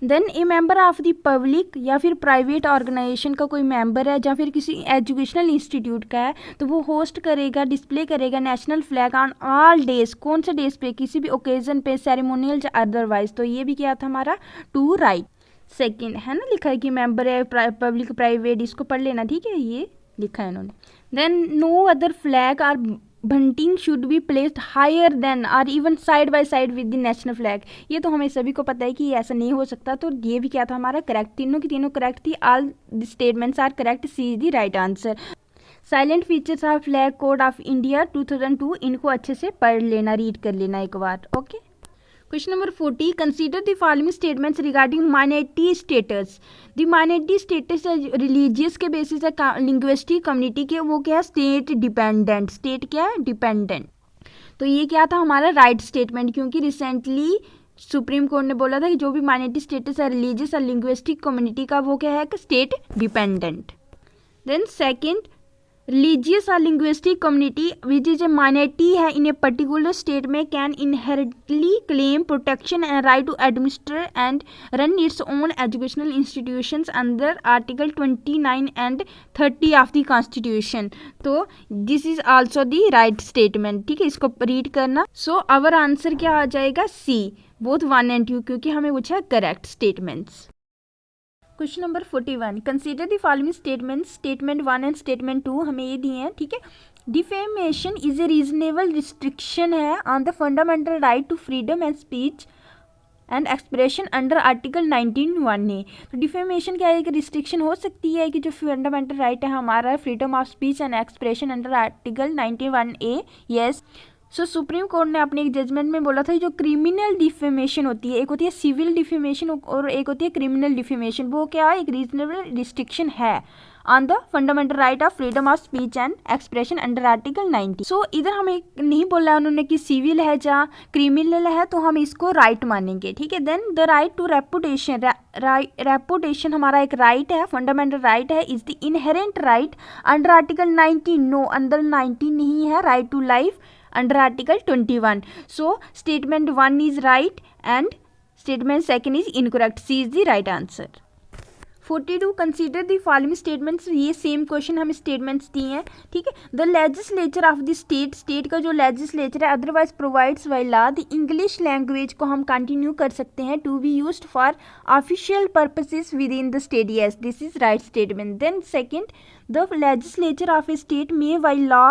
Then a member of the public या फिर प्राइवेट ऑर्गेनाइजेशन का कोई मेंबर है या फिर किसी एजुकेशनल इंस्टीट्यूट का है तो वो होस्ट करेगा, डिस्प्ले करेगा national flag on all days. कौन से डेज पे? किसी भी ओकेजन पे, सेरेमोनियल या अदरवाइज। तो ये भी क्या था हमारा टू राइट। सेकंड है ना, लिखा है कि मेंबर है पब्लिक प्राइवेट, इसको पढ़ लेना, ठीक है, ये लिखा है इन्होंने। देन नो अदर फ्लैग और bunting should be placed higher than or even side by side with the national flag। ये तो हमें सभी को पता है कि ऐसा नहीं हो सकता। तो ये भी क्या था हमारा करेक्ट, तीनों की तीनों करेक्ट थी। All the statements are correct, C is the right answer. Salient features of flag code of India 2002, इनको अच्छे से पढ़ लेना, रीड कर लेना एक बार, okay. Question number 40, consider the following statements regarding minority status. The minority status religious के बेसिस है, लिंग्विस्टिक कम्युनिटी के, वो क्या है स्टेट डिपेंडेंट। स्टेट क्या है? डिपेंडेंट। तो ये क्या था हमारा राइट स्टेटमेंट, क्योंकि रिसेंटली सुप्रीम कोर्ट ने बोला था कि जो भी माइनॉरिटी स्टेटस है रिलीजियस और लिंग्विस्टिक कम्युनिटी का, वो क्या है state dependent. Then second, religious or linguistic community which is a minority है in a particular state में can inherently claim protection and right to administer and run its own educational institutions under article 29 and 30 of the constitution। तो this is also the right statement, ठीक है, इसको रीड करना। so our answer क्या आ जाएगा? C, both 1 and 2, क्योंकि हमें पूछा है correct statements. Question number 41, consider the following statements. Statement 1 and statement 2 हमें ये दिए हैं, ठीक है। Defamation is a reasonable restriction है on the fundamental right to freedom and speech and expression under article 19(1)(a। तो डिफेमेशन क्या है? एक रिस्ट्रिक्शन हो सकती है कि जो फंडामेंटल राइट है हमारा freedom of speech and expression under article 19(1)(a। Yes. So supreme court ने अपने एक जजमेंट में बोला था जो क्रिमिनल डिफेमेशन होती है, एक होती है सिविल डिफेमेशन और एक होती है क्रिमिनल डिफेमेशन, वो क्या है? एक रीजनेबल रिस्ट्रिक्शन है on the fundamental right of freedom of speech and expression under article 90। सो इधर हमें नहीं बोला उन्होंने कि सिविल है या क्रिमिनल है, तो हम इसको राइट मानेंगे, ठीक है। Then the right to reputation, reputation हमारा एक राइट है, फंडामेंटल राइट है, is the inherent right under article 19। No, अंडर 19 नहीं है। Right to life under article 21। so statement 1 is right and statement 2 is incorrect, C is the right answer। 42, consider the following statements। ये सेम क्वेश्चन हमें स्टेटमेंट्स दिए हैं, ठीक है। The legislature of the state, state का जो लेजिस्लेचर है otherwise provides by law the English language को हम कंटिन्यू कर सकते हैं to be used for official purposes within the state. Yes, this is right statement. Then second, the legislature of a state may by law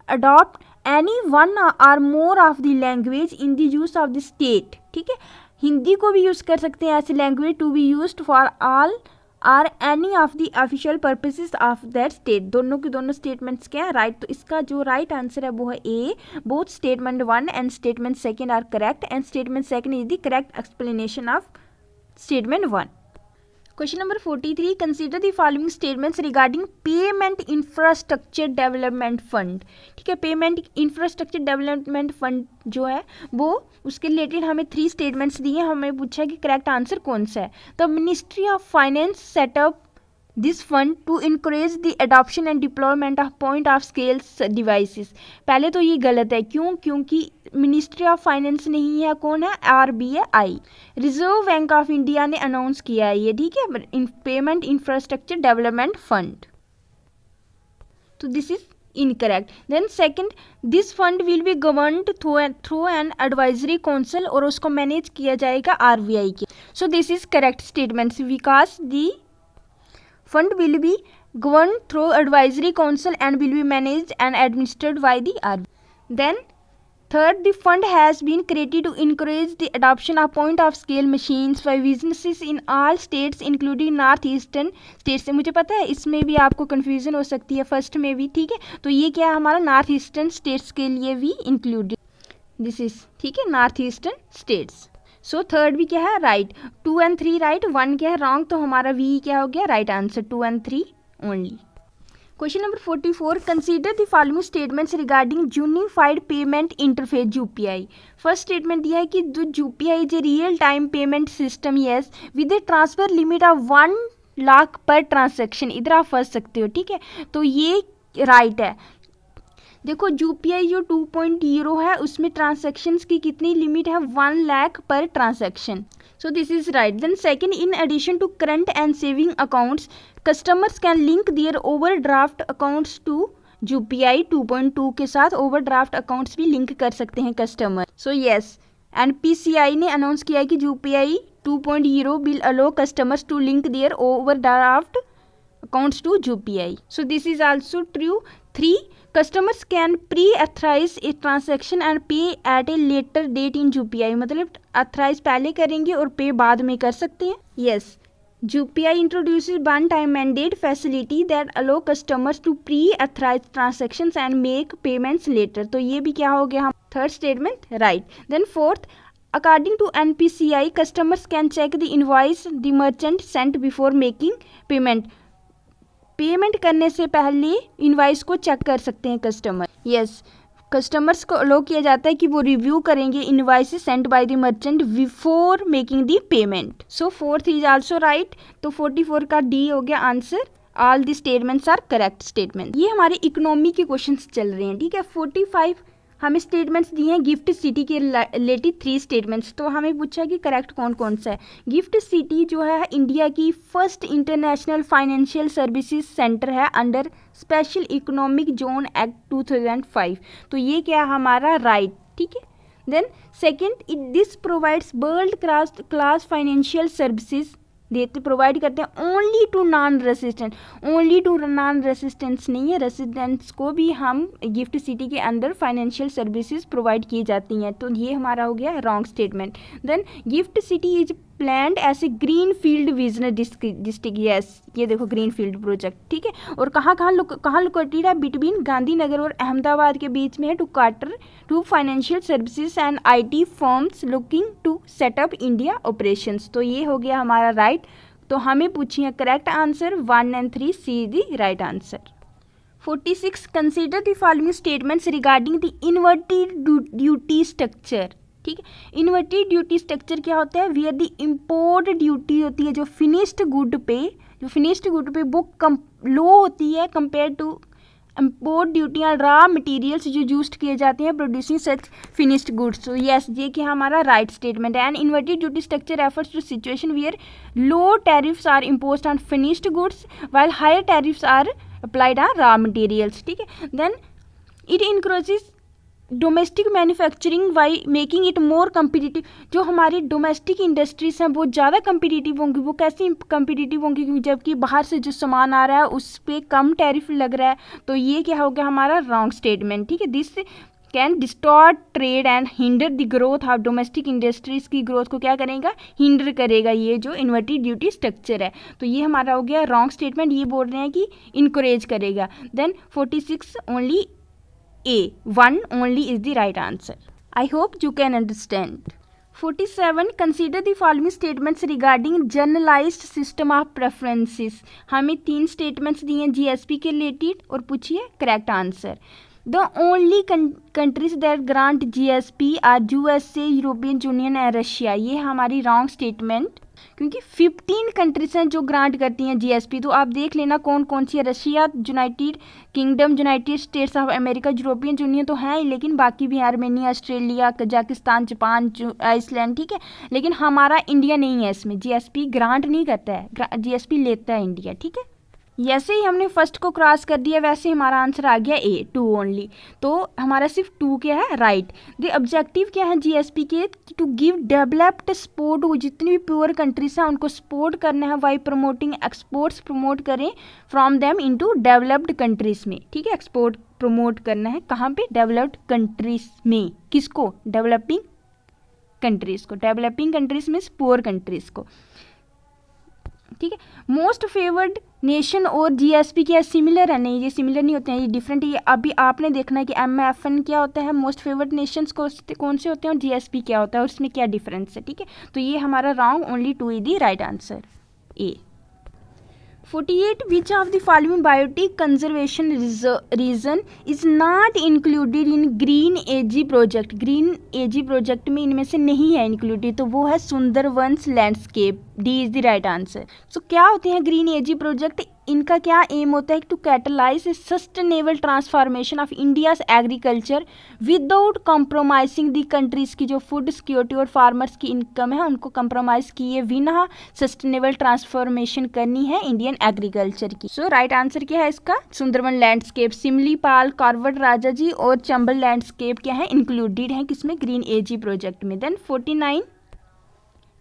adopt any one or more of the language in the use of the state, ठीक है। हिंदी को भी यूज़ कर सकते हैं as a language to be used for all or any of the official purposes of that state. दोनों की दोनों स्टेटमेंट्स क्या है? राइट। तो इसका जो राइट आंसर है वो है A, both statement 1 and statement 2 are correct and statement 2 is the correct explanation of statement 1। Question number 43, consider the following statements regarding payment infrastructure development fund, ठीक है। पेमेंट इंफ्रास्ट्रक्चर डेवलपमेंट फंड जो है वो उसके रिलेटेड हमें 3 स्टेटमेंट्स दिए हैं, हमें पूछा है कि करेक्ट आंसर कौन सा है। The ministry of finance set up this fund to encourage the adoption and deployment of point of scales devices. पहले तो ये गलत है, क्यों? क्योंकि मिनिस्ट्री ऑफ फाइनेंस नहीं है, कौन है? RBI, reserve bank of India ने अनाउंस किया है ये, ठीक है, पेमेंट इंफ्रास्ट्रक्चर डेवलपमेंट फंड। तो this is incorrect. Then second, this fund will be governed through an advisory council और उसको मैनेज किया जाएगा RBI के। So this is correct statement because the fund will be governed through advisory council and will be managed and administered by the RBI. Then third, the fund has been created to encourage the adoption of point of scale machines by businesses in all states including north eastern states। मुझे पता है इसमें भी आपको confusion हो सकती है फर्स्ट में भी, ठीक है। तो ये क्या है हमारा नॉर्थ ईस्टर्न स्टेट्स के लिए भी इंक्लूडेड, दिस इज, ठीक है, north eastern states. So third भी क्या है? राइट। 2 and 3 राइट, 1 क्या है? रॉन्ग। तो हमारा वी क्या हो गया? Right answer, 2 and 3 only. Question number 44, consider the following statements regarding unified payment interface UPI। First statement दिया है कि जो UPI is a real time payment system, yes, with A transfer limit of 1 lakh per transaction. इधर आप फंस सकते हो, ठीक है, तो ये राइट है। देखो UPI जो 2.0 है उसमें ट्रांजैक्शंस की कितनी लिमिट है? 1 लाख पर transaction, So this is right. Then second, in addition to current and saving accounts, customers can link their overdraft accounts to UPI 2.2 के साथ ओवरड्राफ्ट अकाउंट्स भी लिंक कर सकते हैं कस्टमर. सो यस, NPCI ने अनाउंस किया है कि UPI 2.0 will allow customers to link their overdraft accounts to UPI. So this is also true. 3, customers can pre-authorize a transaction and pay at a later date in UPI. मतलब authorize पहले करेंगे और पे बाद में कर सकते हैं. Yes, UPI introduces one-time mandate facility that allow customers to pre-authorize transactions and make payments later. तो ये भी क्या हो गया हम third statement right. Then fourth, according to NPCI, customers can check the invoice the merchant sent before making payment. Payment करने से पहले इनवाइस को चेक कर सकते हैं कस्टमर. यस, कस्टमर्स को अलो किया जाता है कि वो रिव्यू करेंगे invoice sent by the merchant before making the payment. So fourth is also right. तो 44 का डी हो गया answer. All the statements are correct statement. ये हमारे इकोनॉमी के क्वेश्चंस चल रहे हैं. ठीक है, 45 हमें स्टेटमेंट्स दिए हैं गिफ्ट सिटी के रिलेटेड 3 स्टेटमेंट्स. तो हमें पूछा कि करेक्ट कौन कौन सा है. गिफ्ट सिटी जो है इंडिया की first international financial services centre है under special economic zone act 2005. तो ये क्या है हमारा राइट. ठीक है. Then second, this provides world class financial services देते प्रोवाइड करते हैं only to non resident. Only to non residents नहीं है, रेसिडेंट्स को भी हम गिफ्ट सिटी के अंदर फाइनेंशियल सर्विसेज प्रोवाइड की जाती हैं. तो ये हमारा हो गया wrong statement. Then gift city is planned as a green field vision district. Yes, ये देखो ग्रीन फील्ड प्रोजेक्ट. ठीक है, और कहाँ लोकेटेड है, बिटवीन गांधीनगर और अहमदाबाद के बीच में है, to cater to financial services and IT firms looking to set up India operations. तो ये हो गया हमारा राइट. तो हमें पूछिए correct answer 1 and 3 C the right answer. 46, consider the following statements regarding the inverted duty structure. ठीक है, इन्वर्टेड ड्यूटी स्ट्रक्चर क्या होता है, वेयर द इम्पोर्ट ड्यूटी होती है जो फिनिश्ड गुड पे वो लो होती है compare to import duty on raw materials जो यूज किए जाते हैं प्रोड्यूसिंग सच फिनिश्ड गुड्स. तो यस, ये कि हमारा राइट स्टेटमेंट है. And inverted duty structure refers to situation where low tariffs are imposed on finished goods while higher tariffs are applied on raw materials. ठीक है. Then it increases domestic manufacturing by making it more competitive. जो हमारी डोमेस्टिक इंडस्ट्रीज हैं वो ज़्यादा कम्पिटिटिव होंगी. वो कैसी कम्पिटिटिव होंगी, जबकि बाहर से जो सामान आ रहा है उस पर कम टैरिफ लग रहा है. तो ये क्या हो गया हमारा रॉन्ग स्टेटमेंट. ठीक है, this can distort trade and hinder the growth of domestic industries की ग्रोथ को क्या करेगा, हिंडर करेगा ये जो इन्वर्टेड ड्यूटी स्ट्रक्चर है. तो ये हमारा हो गया रॉन्ग स्टेटमेंट. ये बोल रहे हैं कि इनकरेज करेगा. Then 46 only A, 1 only is the right answer. I hope you can understand. 47, consider the following statements regarding generalized system of preferences. हमें 3 statements दिए हैं GSP के रिलेटेड और पूछिए correct answer. The only countries that grant GSP are USA, European Union and Russia. ये हमारी wrong statement, क्योंकि 15 कंट्रीज हैं जो ग्रांट करती हैं GSP. तो आप देख लेना कौन कौन सी है. Russia, United Kingdom, United States of America, European Union तो हैं, लेकिन बाकी भी Armenia, Australia, Kazakhstan, Japan, Iceland. ठीक है, लेकिन हमारा इंडिया नहीं है इसमें. GSP ग्रांट नहीं करता है, GSP लेता है इंडिया. ठीक है, जैसे ही हमने फर्स्ट को क्रॉस कर दिया वैसे हमारा आंसर आ गया A, 2 ओनली. तो हमारा सिर्फ 2 क्या है राइट. द ऑब्जेक्टिव क्या है GSP के, टू गिव डेवलप्ड सपोर्ट. वो जितनी भी पुअर कंट्रीज हैं उनको सपोर्ट करना है बाई प्रमोटिंग एक्सपोर्ट्स. प्रमोट करें from them into developed countries में. ठीक है, एक्सपोर्ट प्रमोट करना है कहाँ पे, डेवलप्ड कंट्रीज में. किसको, डेवलपिंग कंट्रीज को. Developing countries means poor countries को. ठीक है, मोस्ट फेवर्ड नेशन और GSP क्या सिमिलर है, नहीं ये सिमिलर नहीं होते हैं, ये डिफरेंट. ये अभी आपने देखना है कि MFN क्या होता है, मोस्ट फेवर्ड नेशंस कौन से होते हैं, और GSP क्या होता है और उसमें क्या डिफरेंस है. ठीक है, तो ये हमारा wrong, only 2 is the right answer A. 48, which of the following biotic conservation region is not included in green AG project. Green AG project में इनमें से नहीं है इंक्लूडेड, तो वो है Sundarbans landscape. D is the right answer. So क्या होते हैं ग्रीन एजी प्रोजेक्ट, इनका क्या एम होता है to catalyse sustainable transformation of India's agriculture without compromising the countries की जो फूड सिक्योरिटी और फार्मर्स की इनकम है उनको कंप्रोमाइज़ किए बिना सस्टेनेबल ट्रांसफॉर्मेशन करनी है इंडियन एग्रीकल्चर की। सो राइट आंसर क्या है इसका, Sundarban landscape, Similipal, Corbett Rajaji और चंबल लैंडस्केप क्या है, इंक्लूडेड है किसमें, ग्रीन एजी प्रोजेक्ट में। Then 49,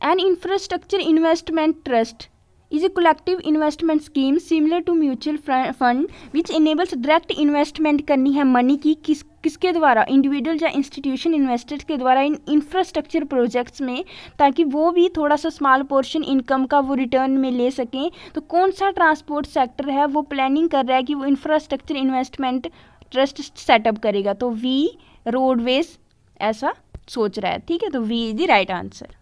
an infrastructure investment trust is a collective investment scheme similar to mutual fund which enables direct investment करनी है मनी की किसके द्वारा, इंडिविजुअल या इंस्टीट्यूशन इन्वेस्टर्स के द्वारा इन इंफ्रास्ट्रक्चर प्रोजेक्ट्स में, ताकि वो भी थोड़ा सा स्मॉल पोर्शन इनकम का वो रिटर्न में ले सकें। तो कौन सा ट्रांसपोर्ट सेक्टर है वो प्लानिंग कर रहा है कि वो इंफ्रास्ट्रक्चर इन्वेस्टमेंट ट्रस्ट सेटअप करेगा, तो वी रोडवेज ऐसा सोच रहा है, ठीक है, तो B is the right answer.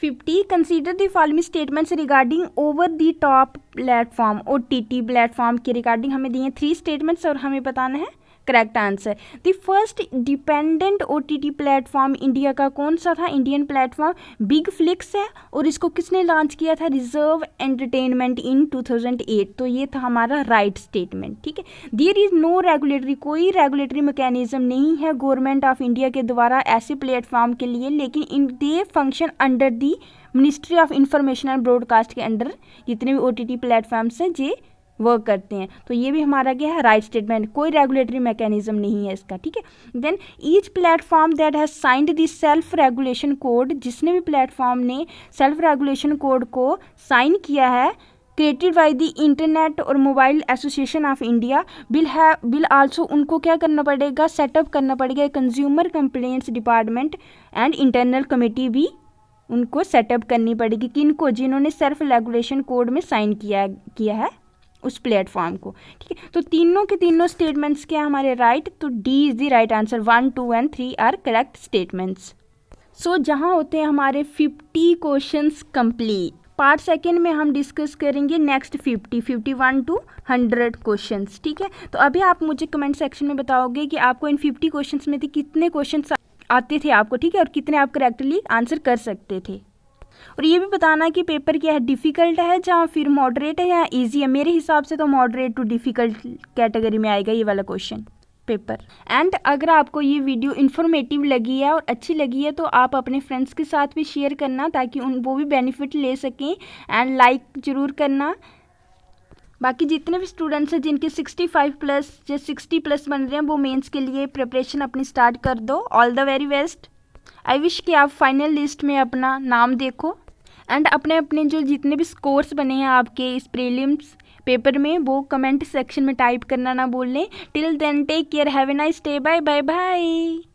50, consider the following statements regarding over the top platform, OTT platform के रिगार्डिंग हमें दिए 3 स्टेटमेंट्स और हमें बताना है correct answer. The first dependent OTT platform India का कौन सा था, इंडियन प्लेटफॉर्म बिग फ्लिक्स है, और इसको किसने लॉन्च किया था, रिजर्व एंटरटेनमेंट इन 2008, तो ये था हमारा राइट स्टेटमेंट, ठीक है। देयर इज नो रेगुलेटरी, कोई रेगुलेटरी मैकेनिज्म नहीं है गवर्नमेंट ऑफ इंडिया के द्वारा ऐसे प्लेटफॉर्म के लिए, लेकिन in they function under the ministry of information and broadcast के अंडर जितने भी OTT प्लेटफॉर्म्स हैं ये वर्क करते हैं, तो ये भी हमारा क्या है राइट स्टेटमेंट, कोई रेगुलेटरी मैकेनिज्म नहीं है इसका, ठीक है। Then each platform that has signed the self regulation code, जिसने भी प्लेटफॉर्म ने सेल्फ रेगुलेशन कोड को साइन किया है, क्रिएटेड बाय द इंटरनेट और mobile association of India, will also उनको क्या करना पड़ेगा, सेटअप करना पड़ेगा consumer complaints department and internal committee भी उनको सेटअप करनी पड़ेगी, किनको, जिन्होंने सेल्फ रेगुलेशन कोड में साइन किया है उस प्लेटफॉर्म को, ठीक है। तो तीनों के तीनों स्टेटमेंट्स क्या हमारे राइट, तो D is the right answer, 1, 2 and 3 are correct statements. So जहाँ होते हैं हमारे 50 क्वेश्चंस कंप्लीट, पार्ट सेकेंड में हम डिस्कस करेंगे नेक्स्ट 51 to 100 क्वेश्चंस, ठीक है। तो अभी आप मुझे कमेंट सेक्शन में बताओगे कि आपको इन 50 क्वेश्चंस में से कितने क्वेश्चंस आते थे आपको, ठीक है, और कितने आप करेक्टली आंसर कर सकते थे। और ये भी बताना कि पेपर क्या है, डिफ़िकल्ट है या फिर मॉडरेट है या इजी है। मेरे हिसाब से तो मॉडरेट टू डिफ़िकल्ट कैटेगरी में आएगा ये वाला क्वेश्चन पेपर। एंड अगर आपको ये वीडियो इन्फॉर्मेटिव लगी है और अच्छी लगी है तो आप अपने फ्रेंड्स के साथ भी शेयर करना, ताकि वो भी बेनिफिट ले सकें, एंड लाइक ज़रूर करना। बाकी जितने भी स्टूडेंट्स हैं जिनके 65+ या 60+ बन रहे हैं, वो मेंस के लिए प्रिपरेशन अपनी स्टार्ट कर दो। All the very best. I wish कि आप फाइनल लिस्ट में अपना नाम देखो, एंड अपने अपने जो जितने भी स्कोर्स बने हैं आपके इस प्रीलिम्स पेपर में वो कमेंट सेक्शन में टाइप करना ना भूलें। Till then take care, have a nice day, bye bye bye.